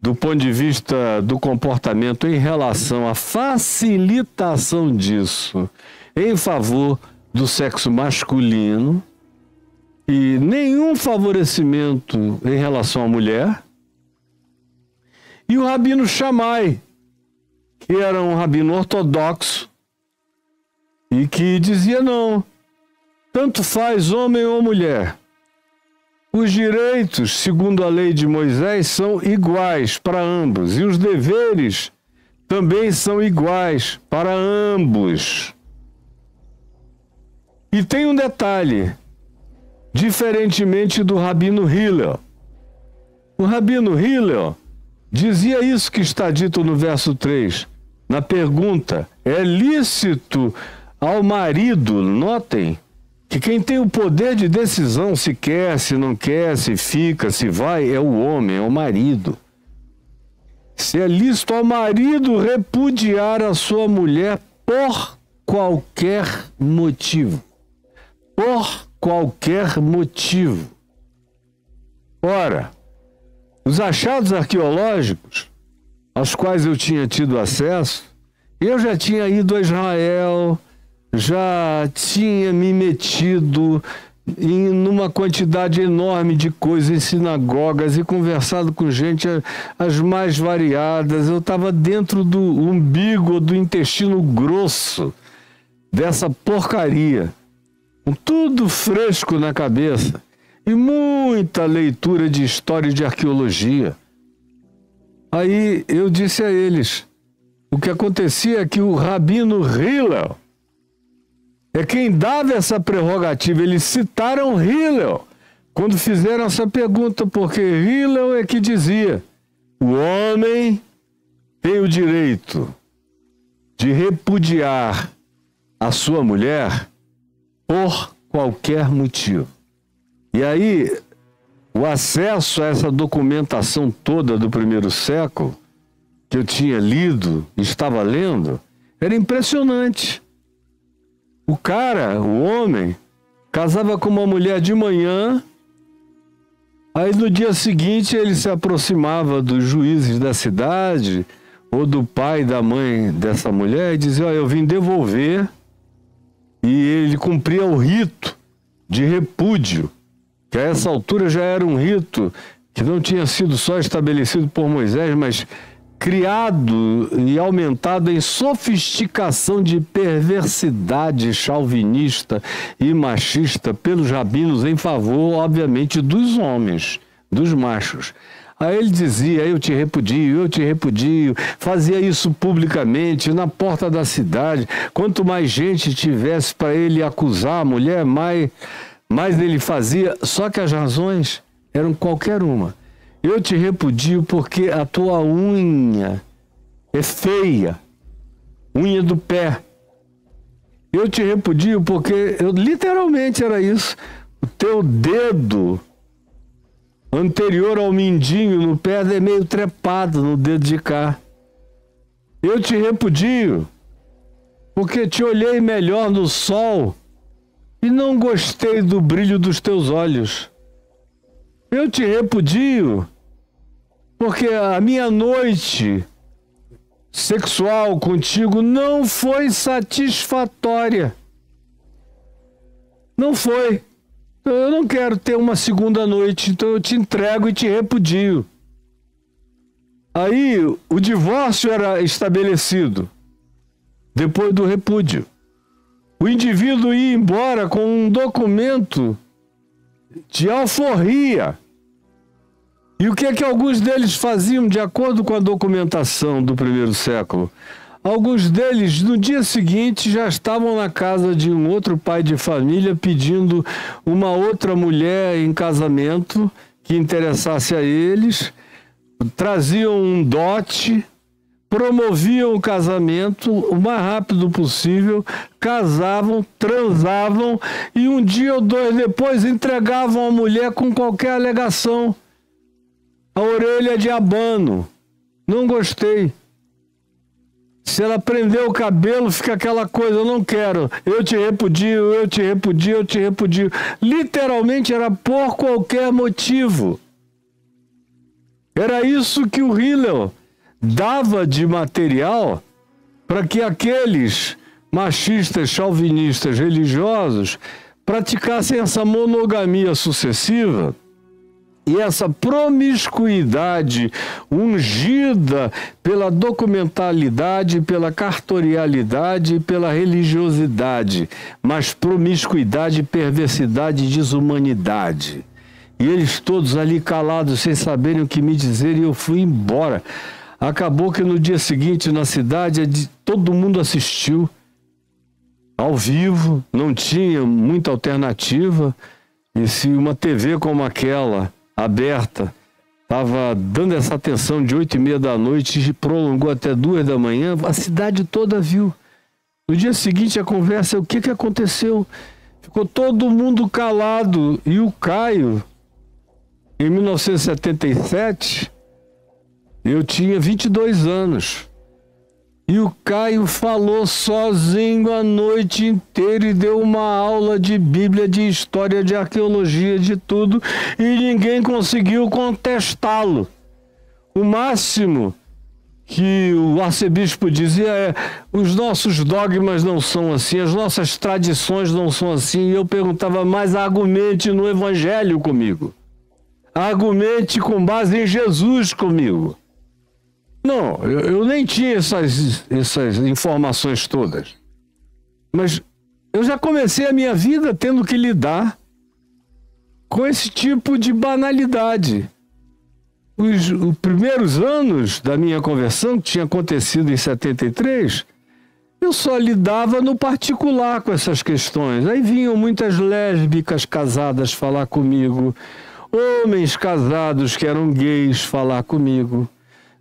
do ponto de vista do comportamento em relação à facilitação disso em favor do sexo masculino e nenhum favorecimento em relação à mulher. E o rabino Shammai, que era um rabino ortodoxo e que dizia não, tanto faz homem ou mulher. Os direitos, segundo a lei de Moisés, são iguais para ambos e os deveres também são iguais para ambos. E tem um detalhe, diferentemente do rabino Hillel. O rabino Hillel dizia isso que está dito no verso 3. Na pergunta, É lícito ao marido, notem, que quem tem o poder de decisão, se quer, se não quer, se fica, se vai, é o homem, é o marido. Se é lícito ao marido repudiar a sua mulher por qualquer motivo. Por qualquer motivo. Ora, os achados arqueológicos, aos quais eu tinha tido acesso, eu já tinha ido a Israel, já tinha me metido numa quantidade enorme de coisas em sinagogas e conversado com gente as mais variadas. Eu estava dentro do umbigo, do intestino grosso dessa porcaria, com tudo fresco na cabeça e muita leitura de história e de arqueologia. Aí eu disse a eles, o que acontecia é que o rabino Hillel é quem dava essa prerrogativa. Eles citaram Hillel quando fizeram essa pergunta, porque Hillel é que dizia: o homem tem o direito de repudiar a sua mulher por qualquer motivo. E aí, o acesso a essa documentação toda do primeiro século, que eu tinha lido, estava lendo, era impressionante. O cara, o homem, casava com uma mulher de manhã, aí no dia seguinte ele se aproximava dos juízes da cidade ou do pai e da mãe dessa mulher e dizia: eu vim devolver. E ele cumpria o rito de repúdio, que a essa altura já era um rito que não tinha sido só estabelecido por Moisés, mas criado e aumentado em sofisticação de perversidade chauvinista e machista pelos rabinos em favor, obviamente, dos homens, dos machos. Aí ele dizia: eu te repudio, fazia isso publicamente, na porta da cidade. Quanto mais gente tivesse para ele acusar a mulher, mais ele fazia. Só que as razões eram qualquer uma. Eu te repudio porque a tua unha é feia, unha do pé. Eu te repudio porque, literalmente era isso, o teu dedo anterior ao mindinho no pé é meio trepado no dedo de cá. Eu te repudio porque te olhei melhor no sol e não gostei do brilho dos teus olhos. Eu te repudio porque a minha noite sexual contigo não foi satisfatória. Não foi. Eu não quero ter uma segunda noite, então eu te entrego e te repudio. Aí o divórcio era estabelecido depois do repúdio. O indivíduo ia embora com um documento de alforria. E o que é que alguns deles faziam de acordo com a documentação do primeiro século? Alguns deles, no dia seguinte, já estavam na casa de um outro pai de família pedindo uma outra mulher em casamento que interessasse a eles, traziam um dote, promoviam o casamento o mais rápido possível, casavam, transavam e um dia ou dois depois entregavam a mulher com qualquer alegação. A orelha de abano. Não gostei. Se ela prender o cabelo, fica aquela coisa: eu não quero, eu te repudio, eu te repudio, eu te repudio. Literalmente era por qualquer motivo. Era isso que o Hillel dava de material para que aqueles machistas, chauvinistas, religiosos praticassem essa monogamia sucessiva e essa promiscuidade ungida pela documentalidade, pela cartorialidade e pela religiosidade, mas promiscuidade, perversidade e desumanidade. E eles todos ali calados, sem saberem o que me dizer, e eu fui embora. Acabou que no dia seguinte, na cidade, todo mundo assistiu ao vivo, não tinha muita alternativa, e se uma TV como aquela, aberta, estava dando essa atenção de 8h30 da noite e prolongou até 2 da manhã, a cidade toda viu. No dia seguinte, a conversa, o que aconteceu? Ficou todo mundo calado. E o Caio, em 1977, eu tinha 22 anos. E o Caio falou sozinho a noite inteira e deu uma aula de Bíblia, de história, de arqueologia, de tudo. E ninguém conseguiu contestá-lo. O máximo que o arcebispo dizia é: os nossos dogmas não são assim, as nossas tradições não são assim. E eu perguntava: mas argumente no Evangelho comigo. Argumente com base em Jesus comigo. Não, eu nem tinha essas informações todas. Mas eu já comecei a minha vida tendo que lidar com esse tipo de banalidade. Os primeiros anos da minha conversão, que tinha acontecido em 73, eu só lidava no particular com essas questões. Aí vinham muitas lésbicas casadas falar comigo, homens casados que eram gays falar comigo,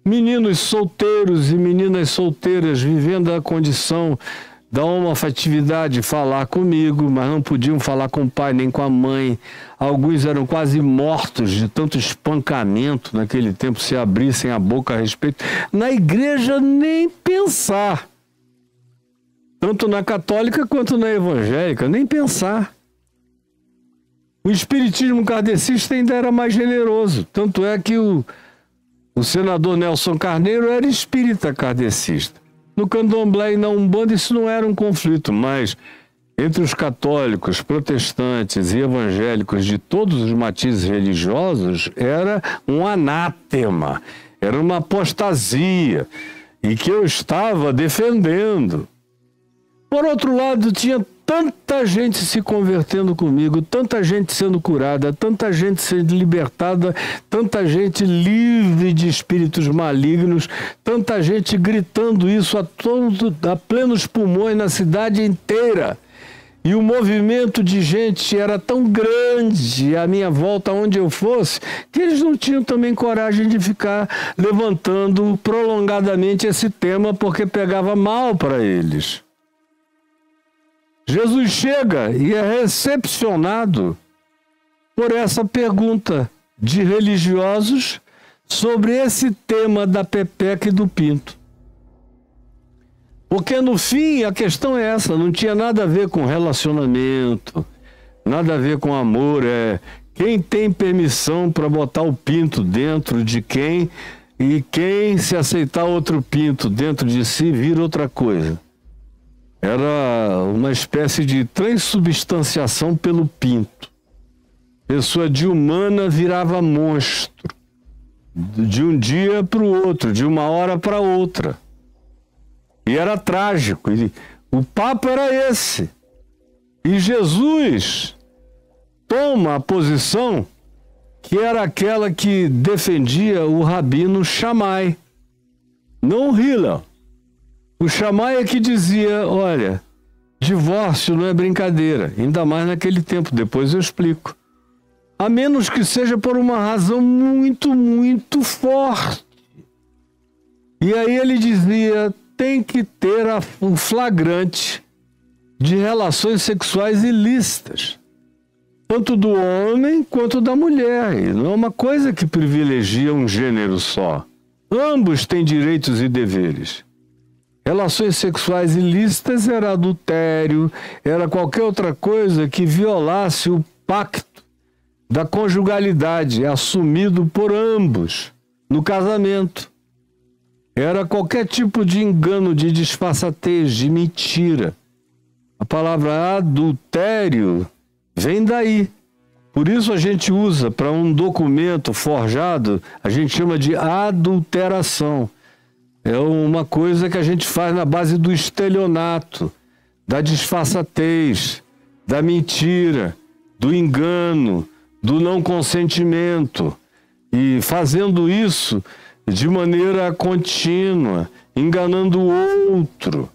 meninos solteiros e meninas solteiras vivendo a condição da homoafetividade falar comigo, mas não podiam falar com o pai nem com a mãe. Alguns eram quase mortos de tanto espancamento naquele tempo, se abrissem a boca a respeito. Na igreja, nem pensar. Tanto na católica quanto na evangélica, nem pensar. O espiritismo kardecista ainda era mais generoso. Tanto é que o senador Nelson Carneiro era espírita kardecista. No candomblé e na Umbanda isso não era um conflito, mas entre os católicos, protestantes e evangélicos de todos os matizes religiosos era um anátema, era uma apostasia, e que eu estava defendendo. Por outro lado, tinha tanta gente se convertendo comigo, tanta gente sendo curada, tanta gente sendo libertada, tanta gente livre de espíritos malignos, tanta gente gritando isso a plenos pulmões na cidade inteira. E o movimento de gente era tão grande à minha volta, onde eu fosse, que eles não tinham também coragem de ficar levantando prolongadamente esse tema, porque pegava mal para eles. Jesus chega e é recepcionado por essa pergunta de religiosos sobre esse tema da pepeca e do pinto. Porque no fim a questão é essa, não tinha nada a ver com relacionamento, nada a ver com amor, é quem tem permissão para botar o pinto dentro de quem, e quem, se aceitar outro pinto dentro de si, vira outra coisa. Era uma espécie de transubstanciação pelo pinto. Pessoa de humana virava monstro. De um dia para o outro, de uma hora para outra. E era trágico. O papo era esse. E Jesus toma a posição que era aquela que defendia o rabino Shammai, não o Hillel. O Shammai é que dizia: olha, divórcio não é brincadeira, ainda mais naquele tempo, depois eu explico. A menos que seja por uma razão muito, muito forte. E aí ele dizia: tem que ter o flagrante de relações sexuais ilícitas, tanto do homem quanto da mulher. E não é uma coisa que privilegia um gênero só. Ambos têm direitos e deveres. Relações sexuais ilícitas era adultério, era qualquer outra coisa que violasse o pacto da conjugalidade assumido por ambos no casamento. Era qualquer tipo de engano, de disfarçatez, de mentira. A palavra adultério vem daí. Por isso a gente usa para um documento forjado, a gente chama de adulteração. É uma coisa que a gente faz na base do estelionato, da disfarçatez, da mentira, do engano, do não consentimento. E fazendo isso de maneira contínua, enganando o outro,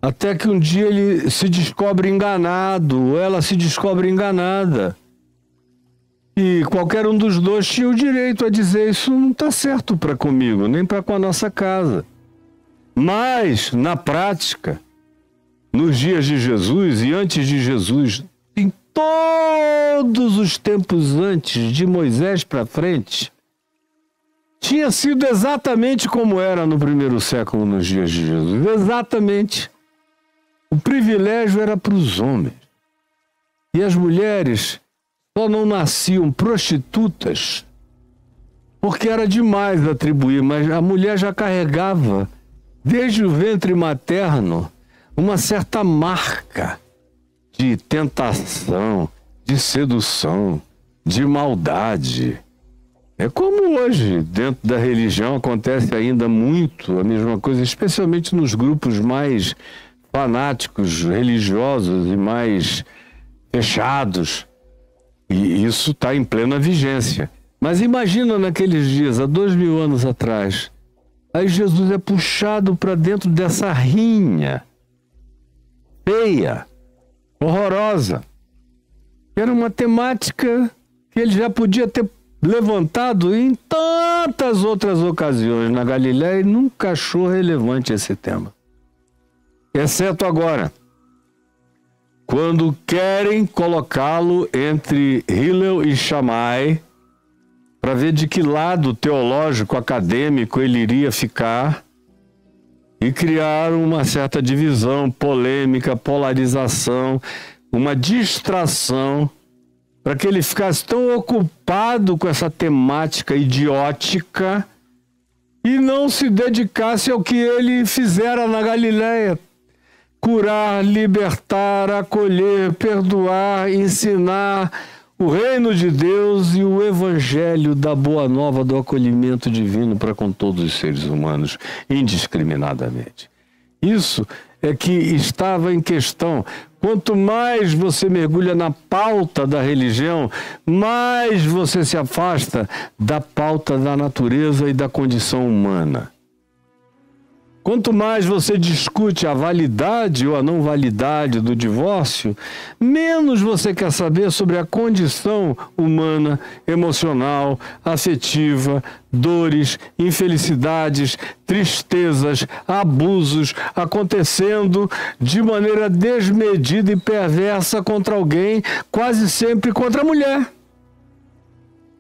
até que um dia ele se descobre enganado, ou ela se descobre enganada. E qualquer um dos dois tinha o direito a dizer: isso não está certo para comigo, nem para com a nossa casa. Mas, na prática, nos dias de Jesus e antes de Jesus, em todos os tempos antes de Moisés para frente, tinha sido exatamente como era no primeiro século nos dias de Jesus. Exatamente. O privilégio era para os homens. E as mulheres só não nasciam prostitutas porque era demais atribuir, mas a mulher já carregava, desde o ventre materno, uma certa marca de tentação, de sedução, de maldade. É como hoje, dentro da religião, acontece ainda muito a mesma coisa, especialmente nos grupos mais fanáticos, religiosos e mais fechados. E isso está em plena vigência. Mas imagina naqueles dias, há 2000 anos atrás, aí Jesus é puxado para dentro dessa rinha feia, horrorosa. Era uma temática que ele já podia ter levantado em tantas outras ocasiões na Galiléia e nunca achou relevante esse tema. Exceto agora, quando querem colocá-lo entre Hillel e Shammai, para ver de que lado teológico, acadêmico ele iria ficar, e criaram uma certa divisão, polêmica, polarização, uma distração, para que ele ficasse tão ocupado com essa temática idiótica e não se dedicasse ao que ele fizera na Galiléia: curar, libertar, acolher, perdoar, ensinar o reino de Deus e o evangelho da boa nova do acolhimento divino para com todos os seres humanos, indiscriminadamente. Isso é que estava em questão. Quanto mais você mergulha na pauta da religião, mais você se afasta da pauta da natureza e da condição humana. Quanto mais você discute a validade ou a não validade do divórcio, menos você quer saber sobre a condição humana, emocional, afetiva, dores, infelicidades, tristezas, abusos acontecendo de maneira desmedida e perversa contra alguém, quase sempre contra a mulher.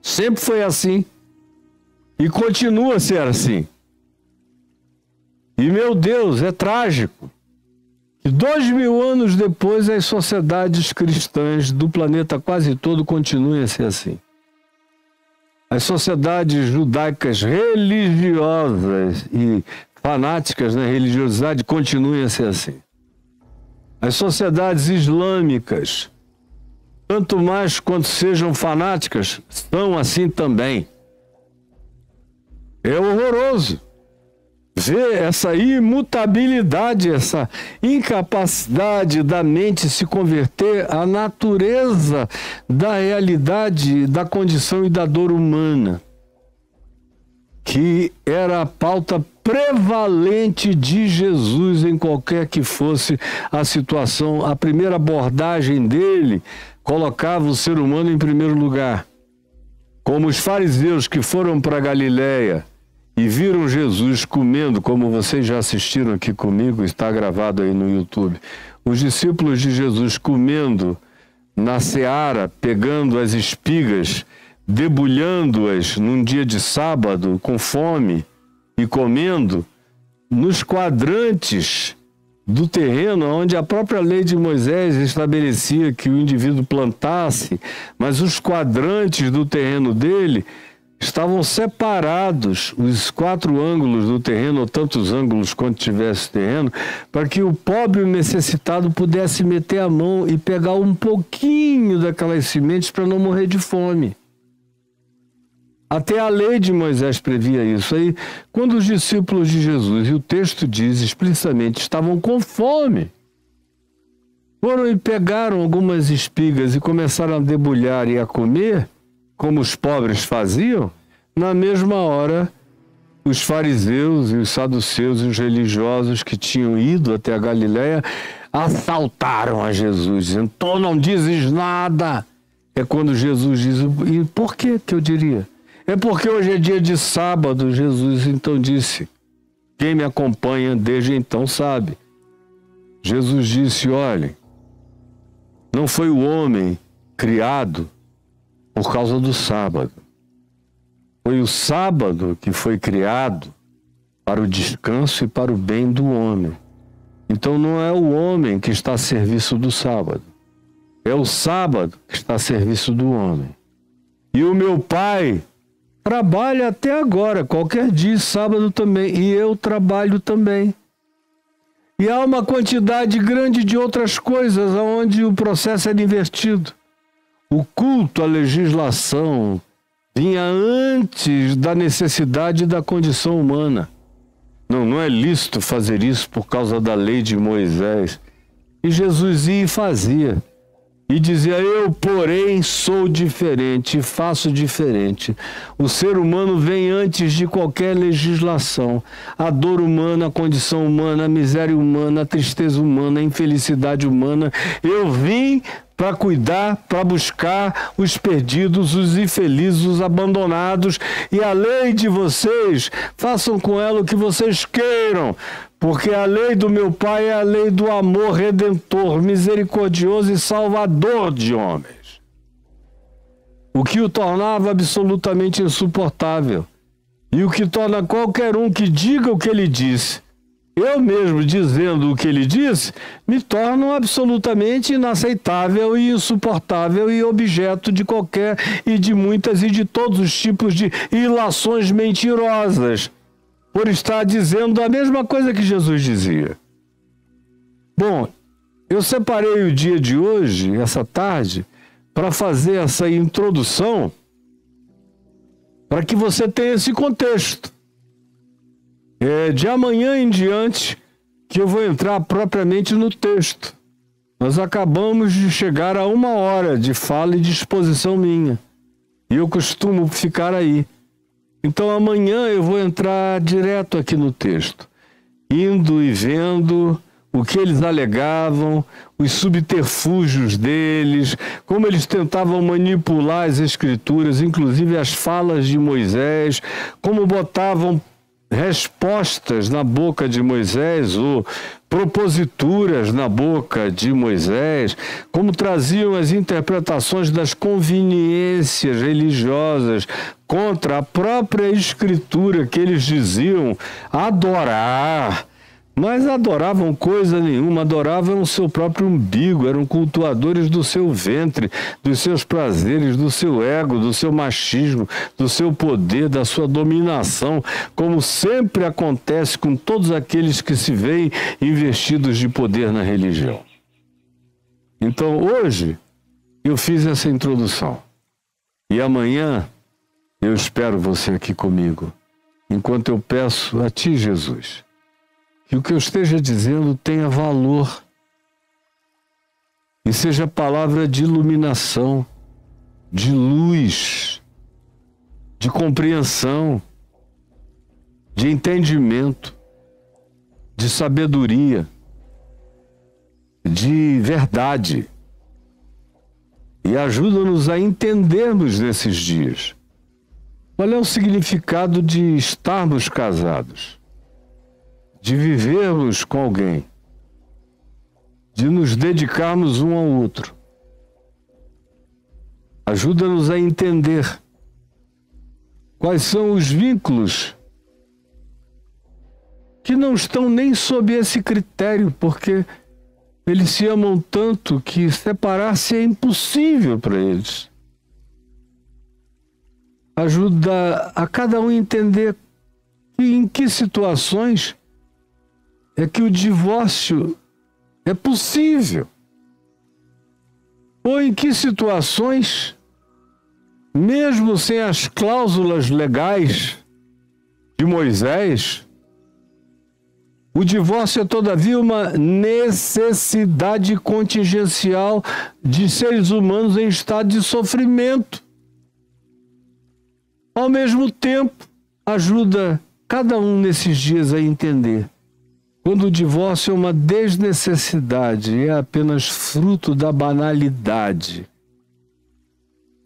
Sempre foi assim e continua a ser assim. E, meu Deus, é trágico que 2000 anos depois as sociedades cristãs do planeta quase todo continuem a ser assim. As sociedades judaicas religiosas e fanáticas na religiosidade continuem a ser assim. As sociedades islâmicas, tanto mais quanto sejam fanáticas, são assim também. É horroroso ver essa imutabilidade, essa incapacidade da mente se converter à natureza da realidade, da condição e da dor humana, que era a pauta prevalente de Jesus em qualquer que fosse a situação. A primeira abordagem dele colocava o ser humano em primeiro lugar. Como os fariseus que foram para Galiléia e viram Jesus comendo, como vocês já assistiram aqui comigo, está gravado aí no YouTube. Os discípulos de Jesus comendo na seara, pegando as espigas, debulhando-as num dia de sábado, com fome, e comendo nos quadrantes do terreno, onde a própria lei de Moisés estabelecia que o indivíduo plantasse, mas os quadrantes do terreno dele estavam separados, os 4 ângulos do terreno, ou tantos ângulos quanto tivesse terreno, para que o pobre e o necessitado pudesse meter a mão e pegar um pouquinho daquelas sementes para não morrer de fome. Até a lei de Moisés previa isso. Aí, quando os discípulos de Jesus, e o texto diz explicitamente, estavam com fome, foram e pegaram algumas espigas e começaram a debulhar e a comer, como os pobres faziam, na mesma hora, os fariseus e os saduceus e os religiosos que tinham ido até a Galiléia assaltaram a Jesus, dizendo: "Tu não dizes nada." É quando Jesus diz: "E por que eu diria? É porque hoje é dia de sábado." Jesus então disse: "Quem me acompanha desde então sabe." Jesus disse: olhem, não foi o homem criado por causa do sábado. Foi o sábado que foi criado para o descanso e para o bem do homem. Então não é o homem que está a serviço do sábado. É o sábado que está a serviço do homem. E o meu Pai trabalha até agora, qualquer dia, sábado também. E eu trabalho também. E há uma quantidade grande de outras coisas onde o processo era invertido. O culto à legislação vinha antes da necessidade da condição humana. Não é lícito fazer isso por causa da lei de Moisés. E Jesus ia e fazia. E dizia: eu, porém, sou diferente e faço diferente. O ser humano vem antes de qualquer legislação. A dor humana, a condição humana, a miséria humana, a tristeza humana, a infelicidade humana. Eu vim para cuidar, para buscar os perdidos, os infelizes, os abandonados. E a lei de vocês, façam com ela o que vocês queiram, porque a lei do meu Pai é a lei do amor redentor, misericordioso e salvador de homens. O que o tornava absolutamente insuportável. E o que torna qualquer um que diga o que ele disse, eu mesmo dizendo o que ele disse, me tornam absolutamente inaceitável e insuportável e objeto de qualquer e de muitas e de todos os tipos de ilações mentirosas, por estar dizendo a mesma coisa que Jesus dizia. Bom, eu separei o dia de hoje, essa tarde, para fazer essa introdução, para que você tenha esse contexto. É de amanhã em diante que eu vou entrar propriamente no texto. Nós acabamos de chegar a 1 hora de fala e de exposição minha. E eu costumo ficar aí. Então amanhã eu vou entrar direto aqui no texto, indo e vendo o que eles alegavam, os subterfúgios deles, como eles tentavam manipular as escrituras, inclusive as falas de Moisés, como botavam respostas na boca de Moisés ou proposituras na boca de Moisés, como traziam as interpretações das conveniências religiosas contra a própria escritura que eles diziam adorar. Mas adoravam coisa nenhuma, adoravam o seu próprio umbigo, eram cultuadores do seu ventre, dos seus prazeres, do seu ego, do seu machismo, do seu poder, da sua dominação, como sempre acontece com todos aqueles que se veem investidos de poder na religião. Então, hoje, eu fiz essa introdução. E amanhã, eu espero você aqui comigo, enquanto eu peço a Ti, Jesus, que o que eu esteja dizendo tenha valor e seja palavra de iluminação, de luz, de compreensão, de entendimento, de sabedoria, de verdade. E ajuda-nos a entendermos nesses dias qual é o significado de estarmos casados, de vivermos com alguém, de nos dedicarmos um ao outro. Ajuda-nos a entender quais são os vínculos que não estão nem sob esse critério, porque eles se amam tanto que separar-se é impossível para eles. Ajuda a cada um entender em que situações é que o divórcio é possível. Ou em que situações, mesmo sem as cláusulas legais de Moisés, o divórcio é todavia uma necessidade contingencial de seres humanos em estado de sofrimento. Ao mesmo tempo, ajuda cada um nesses dias a entender quando o divórcio é uma desnecessidade, é apenas fruto da banalidade,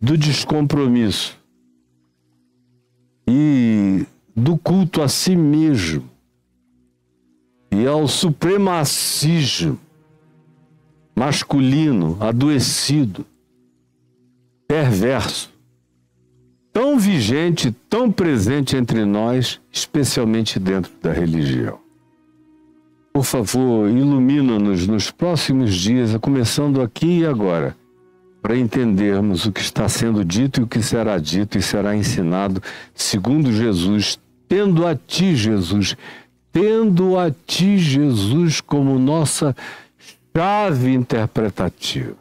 do descompromisso e do culto a si mesmo e ao supremacismo masculino, adoecido, perverso, tão vigente, tão presente entre nós, especialmente dentro da religião. Por favor, ilumina-nos nos próximos dias, começando aqui e agora, para entendermos o que está sendo dito e o que será dito e será ensinado segundo Jesus, tendo a Ti, Jesus, como nossa chave interpretativa.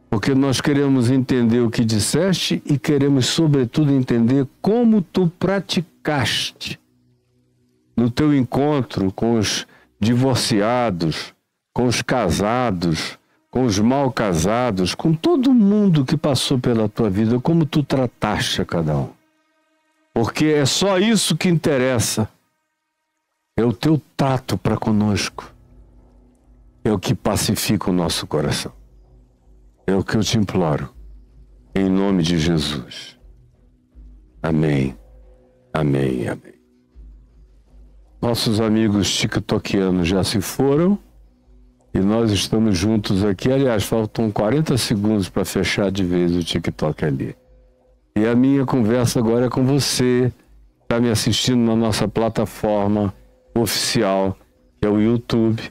Porque nós queremos entender o que disseste e queremos, sobretudo, entender como Tu praticaste no Teu encontro com os divorciados, com os casados, com os mal casados, com todo mundo que passou pela Tua vida, como Tu trataste a cada um. Porque é só isso que interessa. É o Teu trato para conosco. É o que pacifica o nosso coração. É o que eu te imploro. Em nome de Jesus. Amém. Amém. Amém. Nossos amigos tiktokianos já se foram e nós estamos juntos aqui. Aliás, faltam 40 segundos para fechar de vez o TikTok ali. E a minha conversa agora é com você, que está me assistindo na nossa plataforma oficial, que é o YouTube.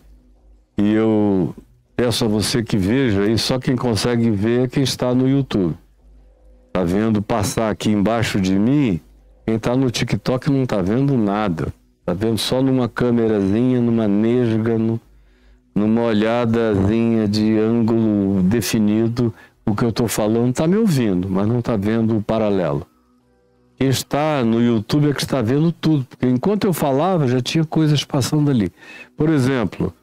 E eu peço a você que veja, e só quem consegue ver é quem está no YouTube. Está vendo passar aqui embaixo de mim? Quem está no TikTok não está vendo nada. Está vendo só numa câmerazinha, numa nesga, numa olhadazinha de ângulo definido. O que eu estou falando está me ouvindo, mas não está vendo o paralelo. Quem está no YouTube é que está vendo tudo, porque enquanto eu falava já tinha coisas passando ali. Por exemplo,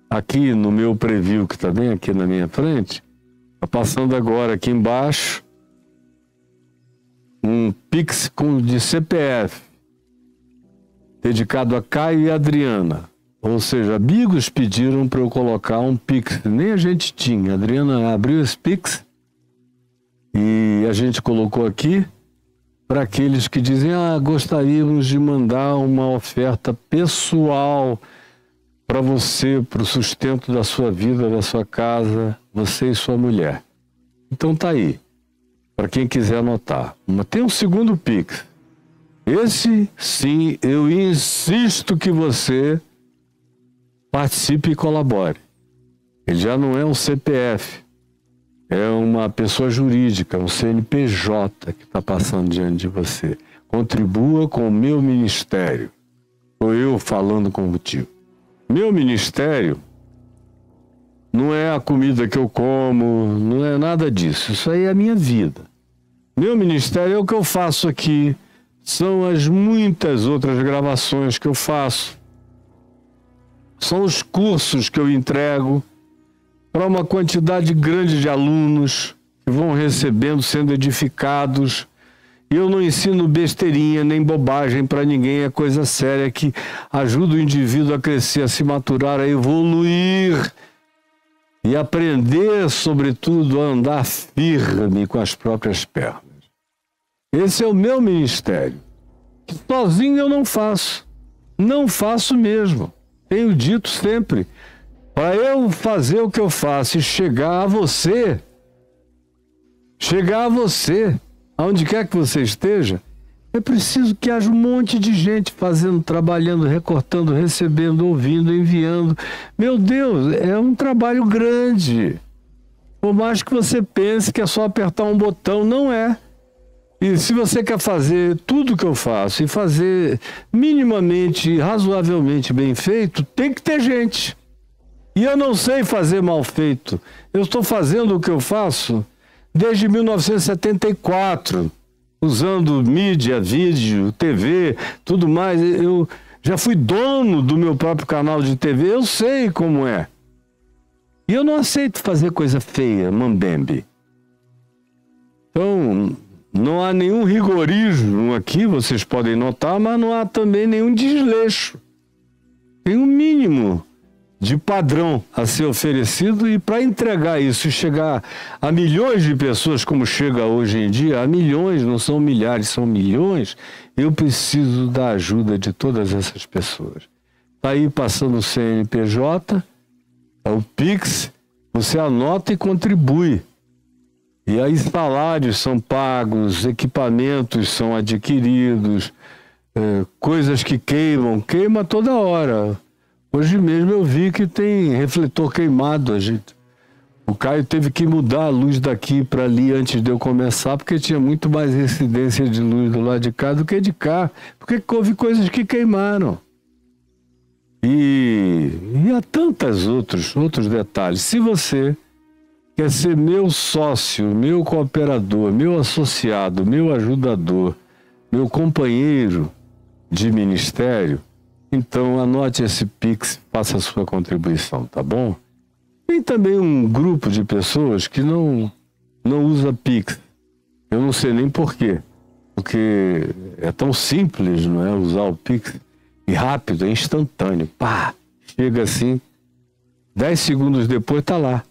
aqui no meu preview, que está bem aqui na minha frente, está passando agora aqui embaixo um Pix de CPF, dedicado a Caio e Adriana. Ou seja, amigos pediram para eu colocar um Pix, nem a gente tinha. A Adriana abriu esse Pix e a gente colocou aqui para aqueles que dizem: gostaríamos de mandar uma oferta pessoal para você, para o sustento da sua vida, da sua casa, você e sua mulher. Então tá aí, para quem quiser anotar. Tem um segundo Pix. Esse, sim, eu insisto que você participe e colabore. Ele já não é um CPF, é uma pessoa jurídica, um CNPJ que está passando diante de você. Contribua com o meu ministério. Estou eu falando contigo. Meu ministério não é a comida que eu como, não é nada disso. Isso aí é a minha vida. Meu ministério é o que eu faço aqui. São as muitas outras gravações que eu faço. São os cursos que eu entrego para uma quantidade grande de alunos que vão recebendo, sendo edificados. E eu não ensino besteirinha nem bobagem para ninguém, é coisa séria que ajuda o indivíduo a crescer, a se maturar, a evoluir e aprender, sobretudo, a andar firme com as próprias pernas. Esse é o meu ministério, que sozinho eu não faço. Não faço mesmo. Tenho dito sempre, para eu fazer o que eu faço e chegar a você, aonde quer que você esteja, é preciso que haja um monte de gente fazendo, trabalhando, recortando, recebendo, ouvindo, enviando. Meu Deus, é um trabalho grande. Por mais que você pense que é só apertar um botão, não é. E se você quer fazer tudo que eu faço e fazer minimamente, razoavelmente bem feito, tem que ter gente. E eu não sei fazer mal feito. Eu estou fazendo o que eu faço desde 1974, usando mídia, vídeo, TV, tudo mais. Eu já fui dono do meu próprio canal de TV, eu sei como é. E eu não aceito fazer coisa feia, mambembe. Então, não há nenhum rigorismo aqui, vocês podem notar, mas não há também nenhum desleixo. Tem um mínimo de padrão a ser oferecido, e para entregar isso e chegar a milhões de pessoas, como chega hoje em dia, a milhões, não são milhares, são milhões, eu preciso da ajuda de todas essas pessoas. Está aí passando o CNPJ, O Pix, você anota e contribui. E aí salários são pagos, equipamentos são adquiridos, coisas que queima toda hora. Hoje mesmo eu vi que tem refletor queimado. O Caio teve que mudar a luz daqui para ali antes de eu começar, porque tinha muito mais incidência de luz do lado de cá do que de cá. Porque houve coisas que queimaram. E há tantos outros detalhes. Se você quer ser meu sócio, meu cooperador, meu associado, meu ajudador, meu companheiro de ministério, então anote esse Pix, faça a sua contribuição, tá bom? Tem também um grupo de pessoas que não usa Pix. Eu não sei nem por quê. Porque é tão simples, não é? Usar o Pix. E rápido, é instantâneo. Pá! Chega assim, 10 segundos depois tá lá.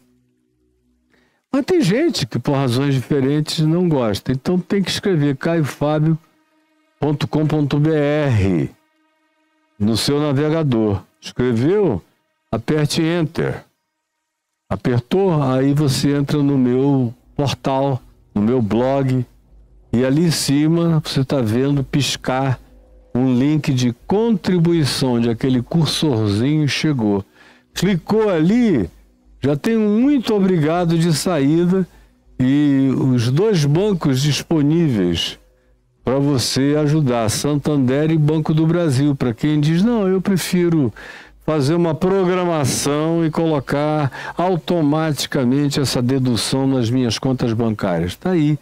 Mas tem gente que por razões diferentes não gosta. Então tem que escrever caiofabio.com.br no seu navegador. Escreveu? Aperte Enter. Apertou, aí você entra no meu portal, no meu blog, e ali em cima você está vendo piscar um link de contribuição, onde aquele cursorzinho chegou. Clicou ali, já tem um muito obrigado de saída e os 2 bancos disponíveis para você ajudar, Santander e Banco do Brasil, para quem diz, não, eu prefiro fazer uma programação e colocar automaticamente essa dedução nas minhas contas bancárias. Está aí,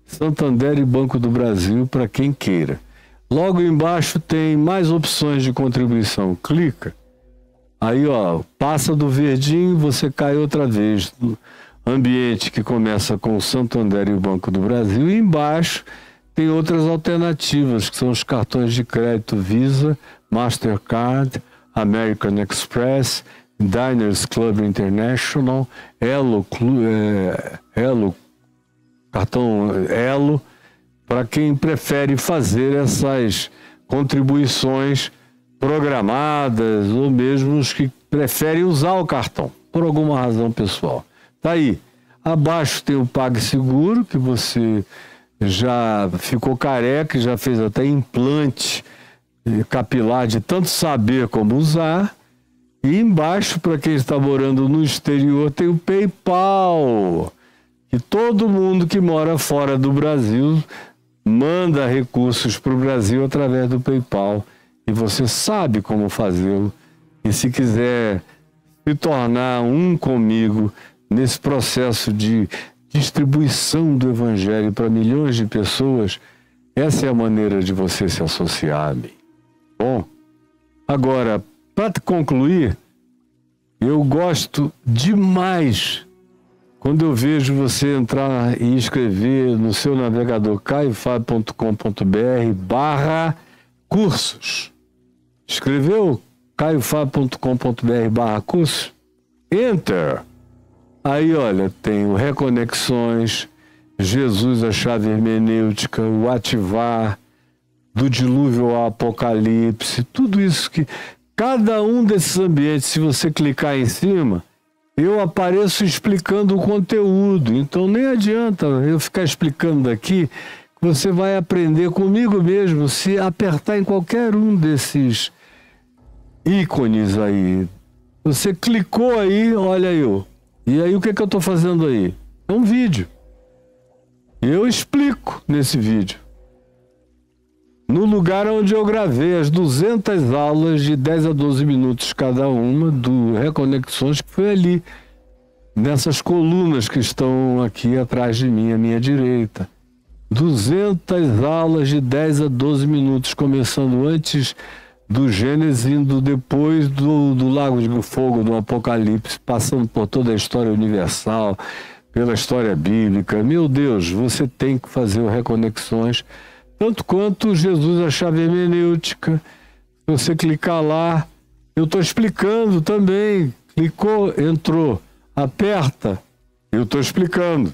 Santander e Banco do Brasil, para quem queira. Logo embaixo tem mais opções de contribuição. Clica. Aí, ó, passa do verdinho, você cai outra vez no ambiente que começa com o Santander e o Banco do Brasil. E embaixo tem outras alternativas, que são os cartões de crédito Visa, Mastercard, American Express, Diners Club International, cartão Elo, para quem prefere fazer essas contribuições programadas ou mesmo os que preferem usar o cartão, por alguma razão pessoal. Tá aí. Abaixo tem o PagSeguro, que você já ficou careca, já fez até implante capilar de tanto saber como usar. E embaixo, para quem está morando no exterior, tem o PayPal, que todo mundo que mora fora do Brasil manda recursos para o Brasil através do PayPal. E você sabe como fazê-lo. E se quiser se tornar um comigo nesse processo de distribuição do Evangelho para milhões de pessoas, essa é a maneira de você se associar a mim. Bom, agora, para concluir, eu gosto demais quando eu vejo você entrar e escrever no seu navegador caiofabio.com.br/cursos. Escreveu caiofabio.com.br/cursos? Enter! Aí, olha, tem o Reconexões, Jesus, a chave hermenêutica, o ativar, do dilúvio ao apocalipse, tudo isso que... Cada um desses ambientes, se você clicar em cima, eu apareço explicando o conteúdo. Então nem adianta eu ficar explicando aqui, que você vai aprender comigo mesmo se apertar em qualquer um desses ícones aí. Você clicou aí, olha eu. E aí o que eu estou fazendo aí? É um vídeo. Eu explico nesse vídeo. No lugar onde eu gravei as 200 aulas de 10 a 12 minutos cada uma do Reconexões, que foi ali, nessas colunas que estão aqui atrás de mim, à minha direita. 200 aulas de 10 a 12 minutos, começando antes do Gênesis, indo depois do Lago de Fogo, do Apocalipse, passando por toda a história universal, pela história bíblica. Meu Deus, você tem que fazer o Reconexões, tanto quanto Jesus, a chave hermenêutica. Se você clicar lá, eu estou explicando também. Clicou, entrou, aperta, eu estou explicando.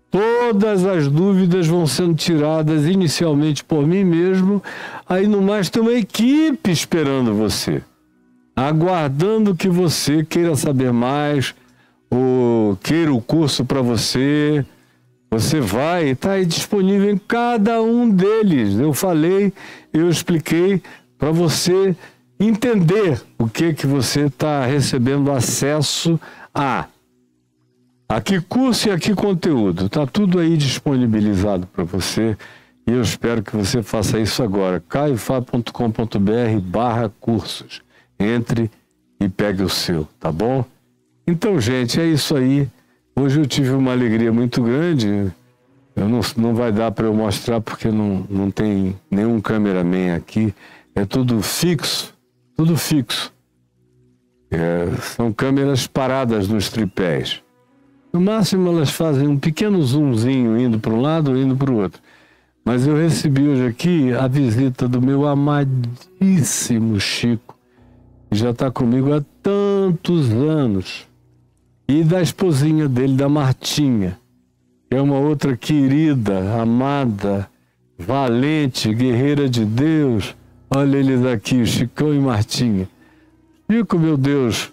Todas as dúvidas vão sendo tiradas inicialmente por mim mesmo, aí no mais tem uma equipe esperando você. aguardando que você queira saber mais ou queira o curso para você. Você vai, está aí disponível em cada um deles. Eu falei, eu expliquei para você entender o que você está recebendo acesso a. Aqui curso e aqui conteúdo. Está tudo aí disponibilizado para você e eu espero que você faça isso agora. caiofab.com.br/cursos. Entre e pegue o seu, tá bom? Então, gente, é isso aí. Hoje eu tive uma alegria muito grande. Não vai dar para eu mostrar porque não tem nenhum cameraman aqui. É tudo fixo, tudo fixo. São câmeras paradas nos tripés. No máximo elas fazem um pequeno zoomzinho indo para um lado ou indo para o outro. Mas eu recebi hoje aqui a visita do meu amadíssimo Chico, que já está comigo há tantos anos. E da esposinha dele, da Martinha, que é uma outra querida, amada, valente, guerreira de Deus. Olha eles aqui, Chicão e Martinha. Chico, meu Deus,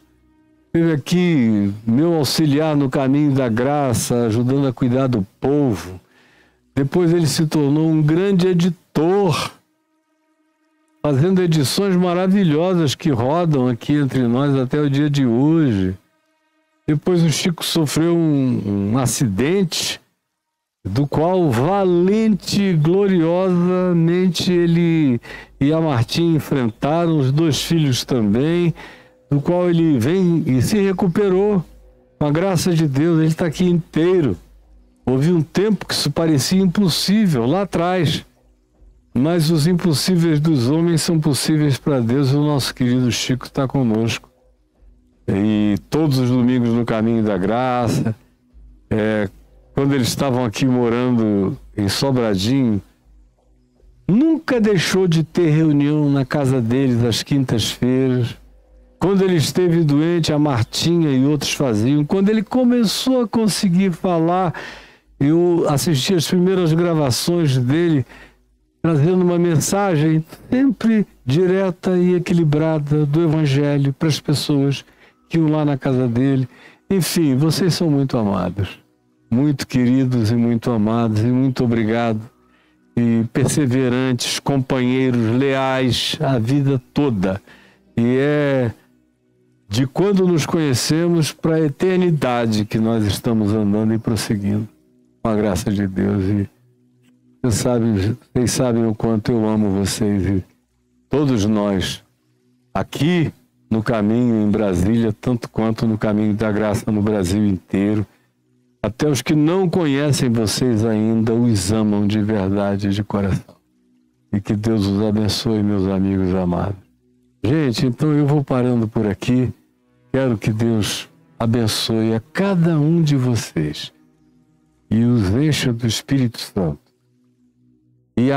esteve aqui, meu auxiliar no caminho da graça, ajudando a cuidar do povo. Depois ele se tornou um grande editor, fazendo edições maravilhosas que rodam aqui entre nós até o dia de hoje. Depois o Chico sofreu um acidente, do qual valente e gloriosamente ele e a Martinha enfrentaram, os 2 filhos também, do qual ele vem e se recuperou. Com a graça de Deus, ele está aqui inteiro. Houve um tempo que isso parecia impossível, lá atrás. Mas os impossíveis dos homens são possíveis para Deus, e o nosso querido Chico está conosco. E todos os domingos no Caminho da Graça, quando eles estavam aqui morando em Sobradinho, nunca deixou de ter reunião na casa deles às quintas-feiras. Quando ele esteve doente, a Martinha e outros faziam. Quando ele começou a conseguir falar, eu assisti as primeiras gravações dele, trazendo uma mensagem sempre direta e equilibrada do Evangelho para as pessoas que iam lá na casa dele. Enfim, vocês são muito amados, muito queridos e muito amados, e muito obrigado. E perseverantes, companheiros, leais a vida toda. E é de quando nos conhecemos para a eternidade que nós estamos andando e prosseguindo, com a graça de Deus. E vocês sabem o quanto eu amo vocês, e todos nós, aqui no caminho em Brasília, tanto quanto no Caminho da Graça no Brasil inteiro. Até os que não conhecem vocês ainda os amam de verdade e de coração. E que Deus os abençoe, meus amigos amados. Gente, então eu vou parando por aqui. Quero que Deus abençoe a cada um de vocês e os encha do Espírito Santo. E